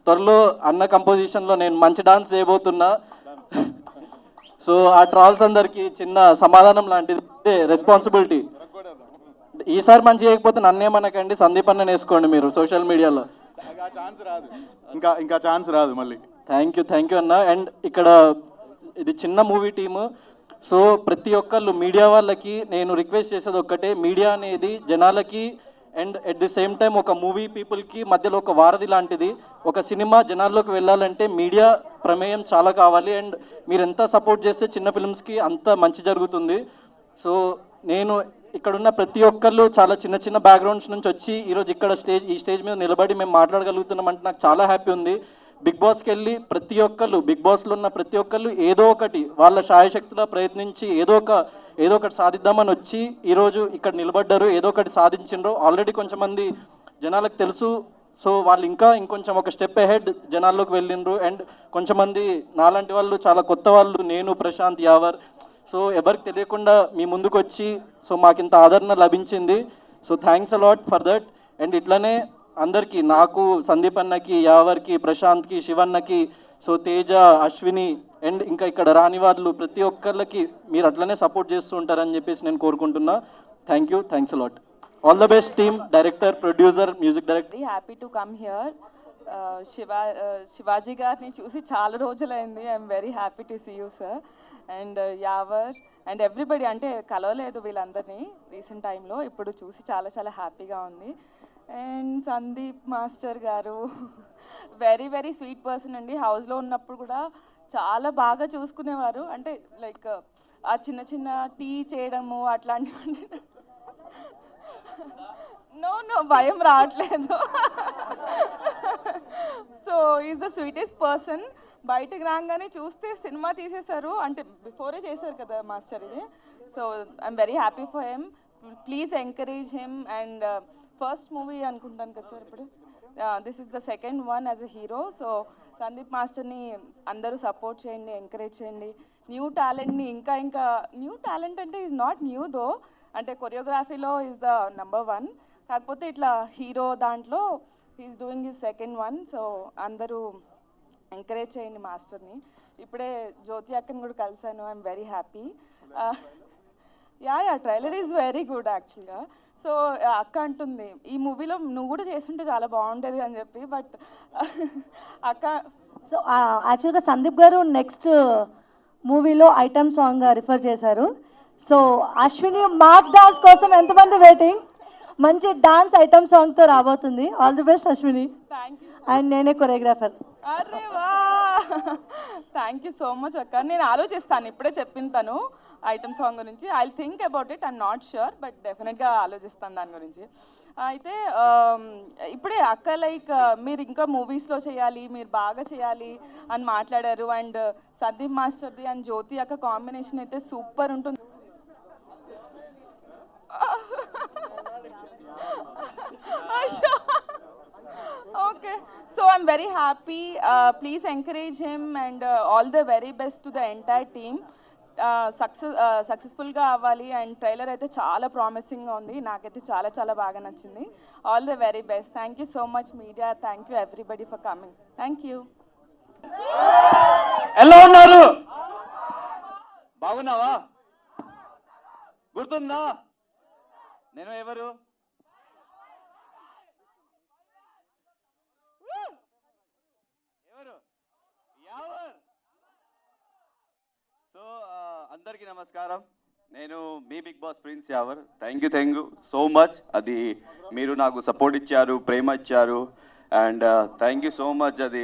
[SPEAKER 7] త్వరలో అన్న కంపోజిషన్లో నేను మంచి డాన్స్ చేయబోతున్నా. సో ఆ ట్రాల్స్ అందరికీ చిన్న సమాధానం లాంటిది, రెస్పాన్సిబిలిటీ. ఈసారి మంచి చేయకపోతే నన్నేమనకండి, సందీప్ అన్న వేసుకోండి మీరు సోషల్ మీడియాలో.
[SPEAKER 5] ఇంకా ఛాన్స్ రాదు మళ్ళీ.
[SPEAKER 7] థ్యాంక్ యూ అన్న. అండ్ ఇక్కడ ఇది చిన్న మూవీ టీము, సో ప్రతి ఒక్కళ్ళు మీడియా వాళ్ళకి నేను రిక్వెస్ట్ చేసేది ఒక్కటే, మీడియా అనేది జనాలకి and at the same time ఒక మూవీ పీపుల్కి మధ్యలో ఒక వారధి లాంటిది. ఒక సినిమా జనాల్లోకి వెళ్ళాలంటే మీడియా ప్రమేయం చాలా కావాలి. అండ్ మీరు ఎంత సపోర్ట్ చేస్తే చిన్న ఫిల్మ్స్కి అంత మంచి జరుగుతుంది. సో నేను ఇక్కడున్న ప్రతి ఒక్కళ్ళు చాలా చిన్న చిన్న బ్యాక్గ్రౌండ్స్ నుంచి వచ్చి ఈరోజు ఇక్కడ ఈ స్టేజ్ మీద నిలబడి మేము మాట్లాడగలుగుతున్నాం అంటే నాకు చాలా హ్యాపీ ఉంది. బిగ్ బాస్కి వెళ్ళి ప్రతి ఒక్కళ్ళు, బిగ్ బాస్లో ఉన్న ప్రతి ఒక్కళ్ళు ఏదో ఒకటి వాళ్ళ శాయశక్తిలో ప్రయత్నించి ఏదో ఒకటి సాధిద్దామని వచ్చి ఈరోజు ఇక్కడ నిలబడ్డారు, ఏదో ఒకటి సాధించిండ్రు. ఆల్రెడీ కొంచెం మంది జనాలకు తెలుసు, సో వాళ్ళు ఇంకా ఇంకొంచెం ఒక స్టెప్ అహెడ్ జనాల్లోకి వెళ్ళిండ్రు. అండ్ కొంచెం మంది నాలాంటి వాళ్ళు చాలా కొత్త వాళ్ళు, నేను, ప్రశాంత్, యావర్, సో ఎవరికి తెలియకుండా మీ ముందుకు వచ్చి సో మాకు ఇంత ఆదరణ లభించింది. So thanks a lot for that. And ఇట్లనే అందరికీ, నాకు, సందీప్ అన్నకి, యావర్కి, ప్రశాంత్కి, శివన్నకి, సో తేజ, అశ్విని అండ్ ఇంకా ఇక్కడ రాని వాళ్ళు ప్రతి ఒక్కళ్ళకి మీరు అట్లనే సపోర్ట్ చేస్తూ ఉంటారని చెప్పేసి నేను కోరుకుంటున్నా. Thanks a lot. All the best team, director, producer, music director.
[SPEAKER 8] Very happy to come here. Shivaji గారిని చూసి చాలా రోజులైంది. I'm very happy to see you sir. And Yawar and everybody, అంటే కలవలేదు వీళ్ళందరినీ రీసెంట్ టైంలో, ఇప్పుడు చూసి చాలా చాలా హ్యాపీగా ఉంది. అండ్ సందీప్ మాస్టర్ గారు వెరీ వెరీ స్వీట్ పర్సన్ అండి. హౌస్లో ఉన్నప్పుడు కూడా చాలా బాగా చూసుకునేవారు. అంటే లైక్ ఆ చిన్న చిన్న టీ చేయడము అట్లాంటివన్నీ. నో భయం రావట్లేదు. So is the sweetest person. బయటకు రాగానే చూస్తే సినిమా తీసేశారు, అంటే బిఫోరే చేశారు కదా మాస్టర్ ఇది. So I'm very happy for him. Please encourage him. And first movie అనుకుంటాను కదా సార్ ఇప్పుడు. This is the second one as a hero. So Sandeep మాస్టర్ని అందరూ సపోర్ట్ చేయండి, ఎంకరేజ్ చేయండి. న్యూ టాలెంట్ని ఇంకా న్యూ టాలెంట్ అంటే ఈజ్ నాట్ న్యూ దో, అంటే కొరియోగ్రఫీలో ఈజ్ ద నంబర్ 1. కాకపోతే ఇట్లా హీరో దాంట్లో is doing his second one. So అందరూ ఎంకరేజ్ చేయండి మాస్టర్ని. ఇప్పుడే జ్యోతి అక్కని కూడా కలిసాను. I'm very happy. Yeah trailer is very good యాక్చువల్గా. సో అక్క అంటుంది ఈ మూవీలో నువ్వు కూడా చేస్తుంటే చాలా బాగుంటుంది అని చెప్పి. బట్ అక్క,
[SPEAKER 9] సో యాక్చువల్గా సందీప్ గారు నెక్స్ట్ మూవీలో ఐటమ్ సాంగ్ రిఫర్ చేశారు. సో అశ్విని మాస్ డాన్స్ కోసం ఎంతమంది వెయిటింగ్? మంచి డాన్స్ ఐటమ్ సాంగ్తో రాబోతుంది. All the best Ashwini.
[SPEAKER 8] Thank you.
[SPEAKER 9] And నేనే కొరియోగ్రాఫర్.
[SPEAKER 8] అరే వా, థ్యాంక్ యూ సో మచ్ అక్క. నేను ఆలోచిస్తాను, ఇప్పుడే చెప్పింది తను ఐటమ్ సాంగ్ గురించి. I think about it. I'm not sure, but డెఫినెట్గా ఆలోచిస్తాను దాని గురించి. అయితే ఇప్పుడే అక్క లైక్ మీరు ఇంకా మూవీస్లో చేయాలి, మీరు బాగా చేయాలి అని మాట్లాడారు. అండ్ సందీప్ మాస్టర్ది అండ్ జ్యోతి అక్క కాంబినేషన్ అయితే సూపర్ ఉంటుంది. Okay, so I'm very happy. Please encourage him and all the very best to the entire team. సక్సెస్ఫుల్గా అవ్వాలి. అండ్ ట్రైలర్ అయితే చాలా ప్రామిసింగ్గా ఉంది, నాకైతే చాలా చాలా బాగా నచ్చింది. All the very best. Thank you so much media. Thank you everybody for coming. Thank you.
[SPEAKER 10] ఎలా ఉన్నారు? బాగున్నావా? గుర్తుందా నేను ఎవరు? సో అందరికీ నమస్కారం. నేను మీ Bigg Boss prince Yawar. Thank you so much. అది మీరు నాకు సపోర్ట్ ఇచ్చారు, ప్రేమ ఇచ్చారు. And thank you so much అది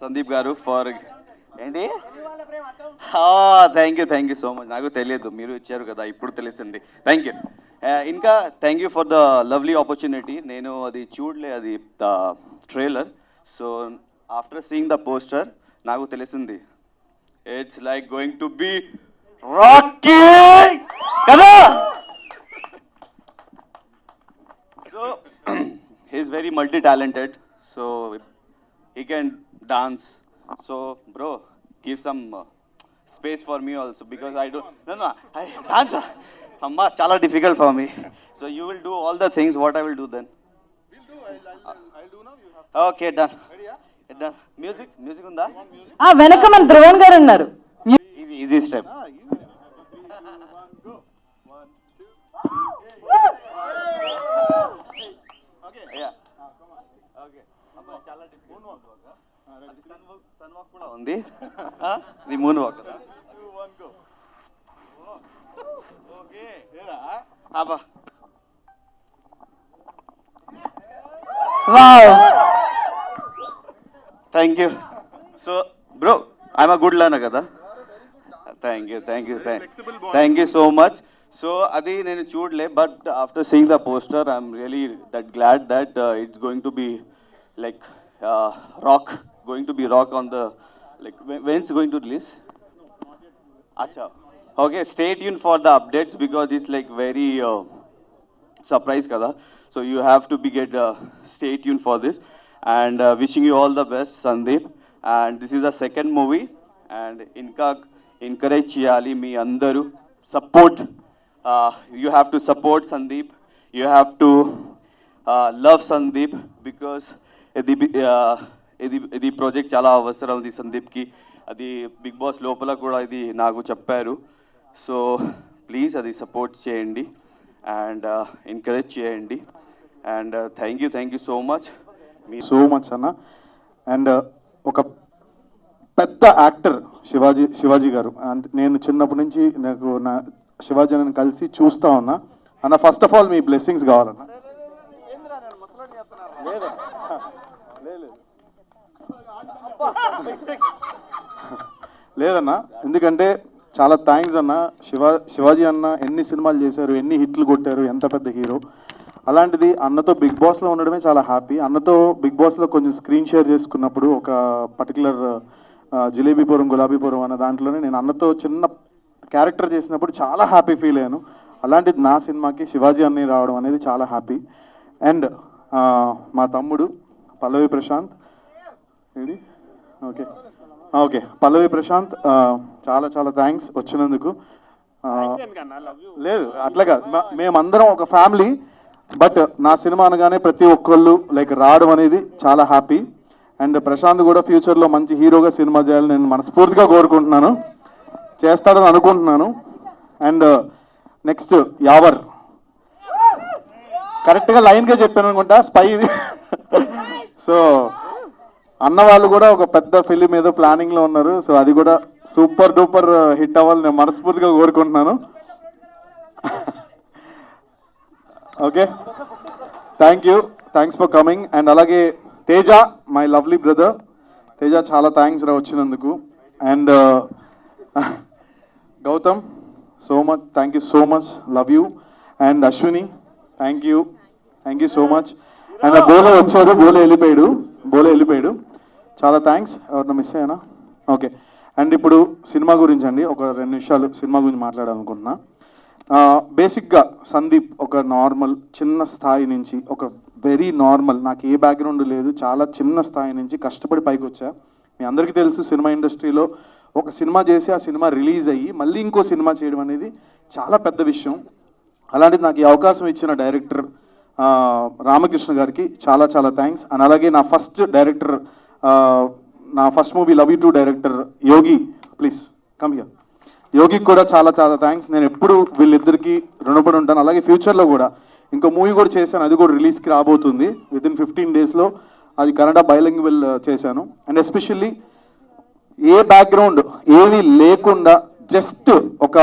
[SPEAKER 10] సందీప్ గారు ఫర్ ఏంటి. Thank you so much. నాకు తెలియదు, మీరు ఇచ్చారు కదా, ఇప్పుడు తెలిసింది. Thank you. ఇంకా thank you for the lovely opportunity. నేను అది చూడలే, అది trailer. So after seeing the poster నాకు తెలిసింది it's like going to be rocky కదా. So he's very multi talented. So he can dance. So bro give some space for me also because I don't know I dance. అమ్మా చాలా difficult for me. So you will do all the things what I will do then. Okay done. Music ఉందా?
[SPEAKER 3] వెనక మన ధ్రువన్ గారు ఉన్నారు.
[SPEAKER 10] Easy step. చాలా sunwalk కూడా ఉంది, ఇది మూన్ వాక్. ఓకే అబ్బా
[SPEAKER 3] wow.
[SPEAKER 10] Thank you. So bro I'm a good learner కదా. Thank you so much. So అది నేను చూడలే, but after seeing the poster I'm really that glad that it's going to be like rock, going to be rock on the, like when it's going to release? Acha. Okay, stay tuned for the updates because it's like very surprise kada. So you have to stay tuned for this, and wishing you all the best, Sandeep. And this is the second movie, and inka encourage cheyali మీ అందరూ support. You have to support Sandeep. You have to love Sandeep because ఇది project చాలా అవసరం ఉంది సందీప్కి. అది big boss లోపల కూడా ఇది నాకు చెప్పారు. సో ప్లీజ్ అది సపోర్ట్ చేయండి అండ్ ఎంకరేజ్ చేయండి. And thank you so much
[SPEAKER 5] అన్న. అండ్ ఒక పెద్ద యాక్టర్ శివాజీ గారు, అండ్ నేను చిన్నప్పటి నుంచి నా శివాజీ అన్నని కలిసి చూస్తా ఉన్నా అన్న. First of all me blessings కావాలన్న. లేదన్నా, ఎందుకంటే చాలా థ్యాంక్స్ అన్న. శివాజీ అన్న ఎన్ని సినిమాలు చేశారు, ఎన్ని హిట్లు కొట్టారు, ఎంత పెద్ద హీరో. అలాంటిది అన్నతో బిగ్ బాస్లో ఉండడమే చాలా హ్యాపీ. అన్నతో బిగ్ బాస్లో కొంచెం స్క్రీన్ షేర్ చేసుకున్నప్పుడు ఒక పర్టికులర్ జిలేబీపురం గులాబీపురం అన్న దాంట్లోనే నేను అన్నతో చిన్న క్యారెక్టర్ చేసినప్పుడు చాలా హ్యాపీ ఫీల్ అయ్యాను. అలాంటిది నా సినిమాకి శివాజీ అన్నయ్య రావడం అనేది చాలా హ్యాపీ. అండ్ మా తమ్ముడు పల్లవి ప్రశాంత్, ఓకే పల్లవి ప్రశాంత్, చాలా థ్యాంక్స్ వచ్చినందుకు. లేదు అట్లా కాదు, మేమందరం ఒక ఫ్యామిలీ. బట్ నా సినిమా అనగానే ప్రతి ఒక్కళ్ళు లైక్ రావడం అనేది చాలా హ్యాపీ. అండ్ ప్రశాంత్ కూడా ఫ్యూచర్లో మంచి హీరోగా సినిమా చేయాలని నేను మనస్ఫూర్తిగా కోరుకుంటున్నాను, చేస్తాడని అనుకుంటున్నాను. అండ్ నెక్స్ట్ యావర్, కరెక్ట్గా లైన్గా చెప్పాను అనుకుంటా, స్పై. సో అన్న వాళ్ళు కూడా ఒక పెద్ద ఫిలిం ఏదో ప్లానింగ్లో ఉన్నారు. సో అది కూడా సూపర్ డూపర్ హిట్ అవ్వాలని నేను మనస్ఫూర్తిగా కోరుకుంటున్నాను. Okay, thanks for coming. And అలాగే Teja, my lovely brother Teja, చాలా థ్యాంక్స్ రా వచ్చినందుకు. And Gautham so much, thank you so much, love you. And Ashwini, thank you so much. And Bole వచ్చాడు, బోలే వెళ్ళిపోయాడు, చాలా థ్యాంక్స్. ఎవరిన మిస్ అయ్యానా? ఓకే. అండ్ ఇప్పుడు సినిమా గురించి అండి, ఒక 2 నిమిషాలు సినిమా గురించి మాట్లాడాలనుకుంటున్నా. బేసిక్గా సందీప్ ఒక నార్మల్ చిన్న స్థాయి నుంచి, ఒక వెరీ నార్మల్, నాకు ఏ బ్యాక్గ్రౌండ్ లేదు, చాలా చిన్న స్థాయి నుంచి కష్టపడి పైకి వచ్చా. మీ అందరికీ తెలుసు, సినిమా ఇండస్ట్రీలో ఒక సినిమా చేసి ఆ సినిమా రిలీజ్ అయ్యి మళ్ళీ ఇంకో సినిమా చేయడం అనేది చాలా పెద్ద విషయం. అలాంటిది నాకు ఈ అవకాశం ఇచ్చిన డైరెక్టర్ రామకృష్ణ గారికి చాలా థ్యాంక్స్. అండ్ అలాగే నా ఫస్ట్ డైరెక్టర్, నా first movie love you too director Yogi, please come here, యోగికి కూడా చాలా థ్యాంక్స్. నేను ఎప్పుడు వీళ్ళిద్దరికి రుణపడి ఉంటాను. అలాగే ఫ్యూచర్లో కూడా ఇంకో మూవీ కూడా చేశాను, అది కూడా రిలీజ్కి రాబోతుంది వితిన్ 15 డేస్లో. అది కన్నడ బైలింగ్వల్ చేశాను. అండ్ ఎస్పెషల్లీ ఏ బ్యాక్గ్రౌండ్ ఏమీ లేకుండా జస్ట్ ఒక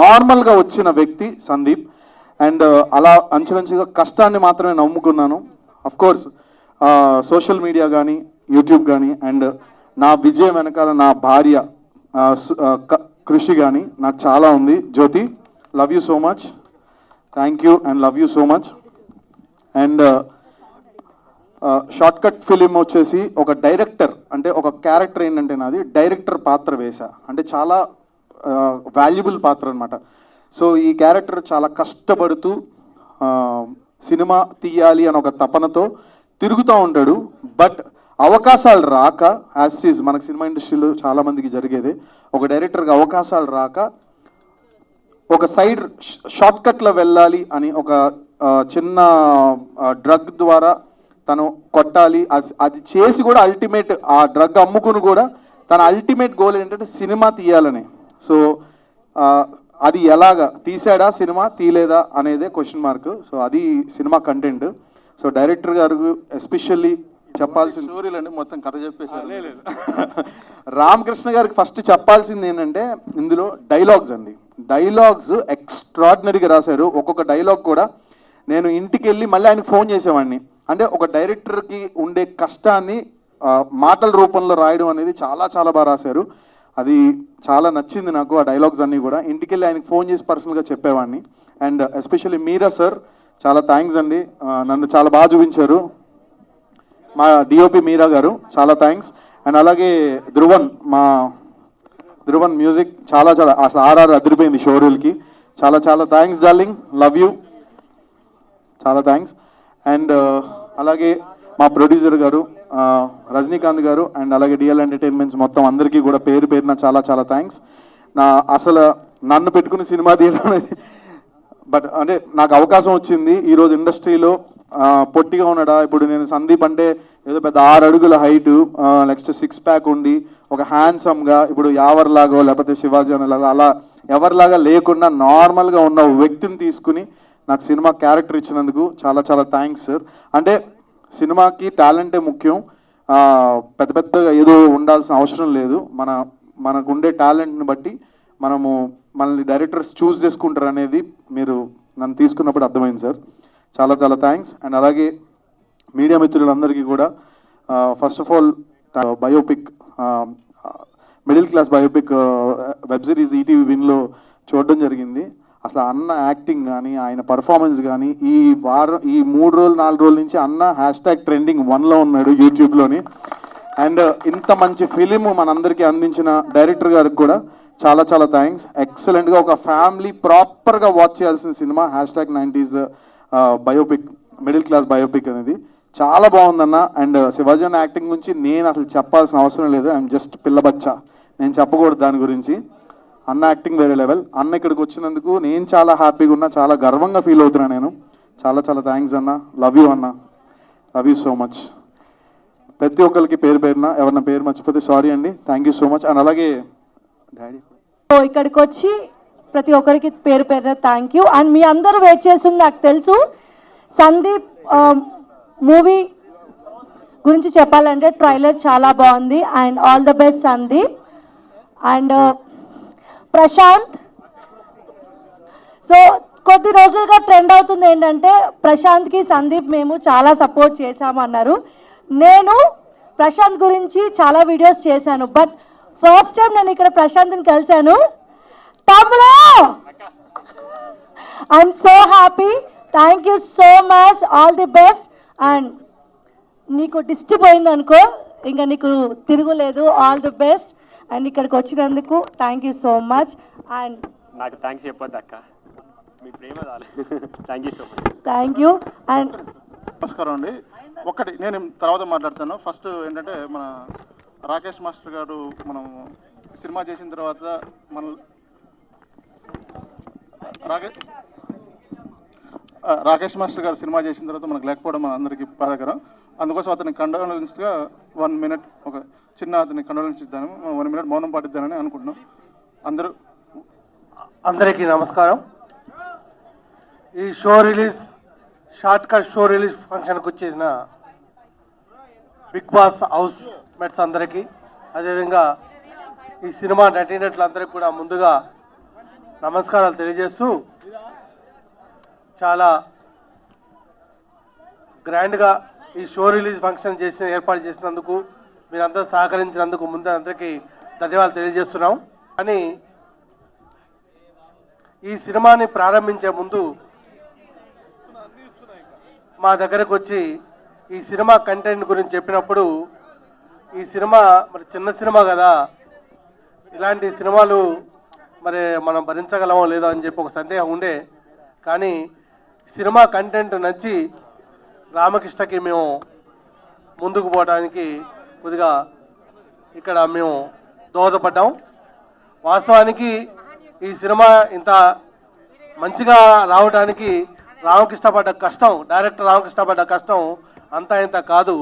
[SPEAKER 5] నార్మల్గా వచ్చిన వ్యక్తి సందీప్. అండ్ అలా అంచెలంచెగా కష్టాన్ని మాత్రమే నమ్ముకున్నాను. అఫ్కోర్స్ సోషల్ మీడియా కానీ యూట్యూబ్ కానీ అండ్ నా విజయం వెనకాల నా భార్య కృషి కానీ నాకు చాలా ఉంది. Jyothi, love you so much, thank you and love you so much. And short cut film వచ్చేసి ఒక డైరెక్టర్, అంటే ఒక క్యారెక్టర్ ఏంటంటే నాది డైరెక్టర్ పాత్ర వేశా, అంటే చాలా వాల్యుబుల్ పాత్ర అనమాట. సో ఈ క్యారెక్టర్ చాలా కష్టపడుతూ సినిమా తీయాలి అని ఒక తపనతో తిరుగుతూ ఉంటాడు. బట్ అవకాశాలు రాక, యాజ్ ఈజ్ మనకు సినిమా ఇండస్ట్రీలో చాలా మందికి జరిగేది, ఒక డైరెక్టర్గా అవకాశాలు రాక ఒక సైడ్ షార్ట్ కట్లో వెళ్ళాలి అని ఒక చిన్న డ్రగ్ ద్వారా తను కొట్టాలి, అది చేసి కూడా అల్టిమేట్ ఆ డ్రగ్ అమ్ముకుని కూడా తన అల్టిమేట్ గోల్ ఏంటంటే సినిమా తీయాలని. సో అది ఎలాగా తీసాడా సినిమా, తీలేదా అనేదే క్వశ్చన్ మార్క్. సో అది సినిమా కంటెంట్. సో డైరెక్టర్ గారు ఎస్పెషల్లీ చెప్పాల్సింది స్టోరీలు అండి, మొత్తం కథ చెప్పేసారు. లేదు రామకృష్ణ గారికి ఫస్ట్ చెప్పాల్సింది ఏంటంటే ఇందులో డైలాగ్స్ అండి. డైలాగ్స్ ఎక్స్ట్రాడినరీగా రాశారు. ఒక్కొక్క డైలాగ్ కూడా నేను ఇంటికి వెళ్ళి మళ్ళీ ఆయనకు ఫోన్ చేసేవాడిని. అంటే ఒక డైరెక్టర్కి ఉండే కష్టాన్ని మాటల రూపంలో రాయడం అనేది చాలా చాలా బాగా రాశారు. అది చాలా నచ్చింది నాకు. ఆ డైలాగ్స్ అన్నీ కూడా ఇంటికి వెళ్ళి ఆయనకు ఫోన్ చేసి పర్సనల్గా చెప్పేవాడిని. అండ్ ఎస్పెషల్లీ మీరా సార్, చాలా థ్యాంక్స్ అండి, నన్ను చాలా బాగా చూపించారు. మా డిఓపి మీరా గారు చాలా థ్యాంక్స్. అండ్ అలాగే ధ్రువన్ మ్యూజిక్ చాలా చాలా అసలు ఆర్ఆర్ అదిరిపోయింది షోరీల్కి. చాలా చాలా థ్యాంక్స్ డార్లింగ్, లవ్ యూ, చాలా థ్యాంక్స్. అండ్ అలాగే మా ప్రొడ్యూసర్ గారు రజనీకాంత్ గారు అండ్ అలాగే డిఎల్ ఎంటర్టైన్మెంట్స్ మొత్తం అందరికీ కూడా పేరు పేరున చాలా చాలా థ్యాంక్స్. అసలు నన్ను పెట్టుకుని సినిమా తీయడం అనేది బట్ అంటే నాకు అవకాశం వచ్చింది. ఈరోజు ఇండస్ట్రీలో పొట్టిగా ఉన్నాడా, ఇప్పుడు నేను సందీప్ అంటే ఏదో పెద్ద 6 అడుగుల హైటు, నెక్స్ట్ 6 ప్యాక్ ఉండి ఒక హ్యాండ్సమ్గా ఇప్పుడు యావర్లాగో లేకపోతే శివాజీ అనేలాగా అలా ఎవరిలాగా లేకుండా నార్మల్గా ఉన్న వ్యక్తిని తీసుకుని నాకు సినిమా క్యారెక్టర్ ఇచ్చినందుకు చాలా చాలా థ్యాంక్స్ సార్. అంటే సినిమాకి టాలెంటే ముఖ్యం, పెద్ద పెద్దగా ఏదో ఉండాల్సిన అవసరం లేదు. మనకు ఉండే టాలెంట్ని బట్టి మనల్ని డైరెక్టర్స్ చూస్ చేసుకుంటారు అనేది మీరు నన్ను తీసుకున్నప్పుడు అర్థమైంది సార్. చాలా చాలా థ్యాంక్స్. అండ్ అలాగే మీడియా మిత్రులందరికీ కూడా first of all biopic, middle class biopic web series ETV విన్లో చూడడం జరిగింది. అసలు అన్న యాక్టింగ్ కానీ ఆయన పర్ఫార్మెన్స్ కానీ ఈ 3 రోజులు 4 రోజుల నుంచి అన్న #ట్రెండింగ్ 1లో ఉన్నాడు యూట్యూబ్లోని. అండ్ ఇంత మంచి ఫిలిం మనందరికీ అందించిన డైరెక్టర్ గారికి కూడా చాలా చాలా థ్యాంక్స్. ఎక్సలెంట్గా ఒక ఫ్యామిలీ ప్రాపర్గా వాచ్ చేయాల్సిన cinema #90s biopic, middle class biopic అనేది చాలా బాగుందన్న. అండ్ శివాజీ అన్న యాక్టింగ్ గురించి నేను అసలు చెప్పాల్సిన అవసరం లేదు, ఐఎమ్ జస్ట్ పిల్లబచ్చా, నేను చెప్పకూడదు దాని గురించి. అన్న యాక్టింగ్ వేరే లెవెల్. అన్న ఇక్కడికి వచ్చినందుకు నేను చాలా హ్యాపీగా ఉన్నా, చాలా గర్వంగా ఫీల్ అవుతున్నా నేను. చాలా చాలా థ్యాంక్స్ అన్న, లవ్ యూ అన్న, లవ్ యూ సో మచ్. ప్రతి ఒక్కరికి పేరు పేరున ఎవరన్నా పేరు మర్చిపోతే సారీ అండి, thank you so much. And అలాగే డాడీ
[SPEAKER 9] ఇక్కడికి వచ్చి ప్రతి ఒక్కరికి పేరు పేరున థ్యాంక్ యూ. అండ్ మీ అందరూ వెయిట్ చేస్తుంది నాకు తెలుసు. సందీప్ మూవీ గురించి చెప్పాలంటే ట్రైలర్ చాలా బాగుంది. And all the best Sandeep. And Prashant, so కొద్ది రోజులుగా ట్రెండ్ అవుతుంది ఏంటంటే ప్రశాంత్కి సందీప్ మేము చాలా సపోర్ట్ చేశామన్నారు. నేను ప్రశాంత్ గురించి చాలా వీడియోస్ చేశాను, బట్ ఫస్ట్ టైం నేను ఇక్కడ ప్రశాంత్ని కలిశాను. తమ్ముడు, I'm so happy, thank you so much, all the best. And నీకు డిస్టర్బ్ అయింది అనుకో, ఇంకా నీకు తిరుగులేదు, ఆల్ ది బెస్ట్. అండ్ ఇక్కడికి వచ్చినందుకు thank you so much. And
[SPEAKER 4] నాకు థ్యాంక్స్ చెప్పొద్దు అక్క, మీ ప్రేమ చాలు. Thank you so much.
[SPEAKER 9] Thank you. And
[SPEAKER 5] నమస్కారం అండి. ఒక్కటి నేను తర్వాత మాట్లాడతాను. ఫస్ట్ ఏంటంటే మన రాకేష్ మాస్టర్ గారు మనం సినిమా చేసిన తర్వాత రాకేష్ మాస్టర్ గారు సినిమా చేసిన తర్వాత మనకు లేకపోవడం మన అందరికీ బాధాకరం. అందుకోసం అతనికి కండోలెన్స్గా 1 minute ఒక చిన్న అతనికి కండోలెన్స్ ఇద్దాను, 1 minute మౌనం పాటిద్దానని అనుకుంటున్నాం.
[SPEAKER 6] అందరికీ నమస్కారం. ఈ షార్ట్ కట్ షో రిలీజ్ ఫంక్షన్కి వచ్చేసిన బిగ్ బాస్ హౌస్ మేట్స్ అందరికీ, అదేవిధంగా ఈ సినిమా నటీనటులందరికీ కూడా ముందుగా నమస్కారాలు తెలియజేస్తూ, చాలా గ్రాండ్గా ఈ షో రిలీజ్ ఫంక్షన్ ఏర్పాటు చేసినందుకు, మీరందరూ సహకరించినందుకు ముందు అందరికీ ధన్యవాదాలు తెలియజేస్తున్నాం. కానీ ఈ సినిమాని ప్రారంభించే ముందు మా దగ్గరకు వచ్చి ఈ సినిమా కంటెంట్ గురించి చెప్పినప్పుడు, ఈ సినిమా మరి చిన్న సినిమా కదా, ఇలాంటి సినిమాలు మరి మనం భరించగలమో లేదో అని చెప్పి ఒక సందేహం ఉండే. కానీ సినిమా కంటెంట్ నచ్చి రామకృష్ణకి మేము ముందుకు పోవడానికి కొద్దిగా ఇక్కడ మేము దోహదపడ్డాం. వాస్తవానికి ఈ సినిమా ఇంత మంచిగా రావడానికి రామకృష్ణ పడ్డ కష్టం, డైరెక్టర్ రామకృష్ణ పడ్డ కష్టం అంతా ఇంత కాదు.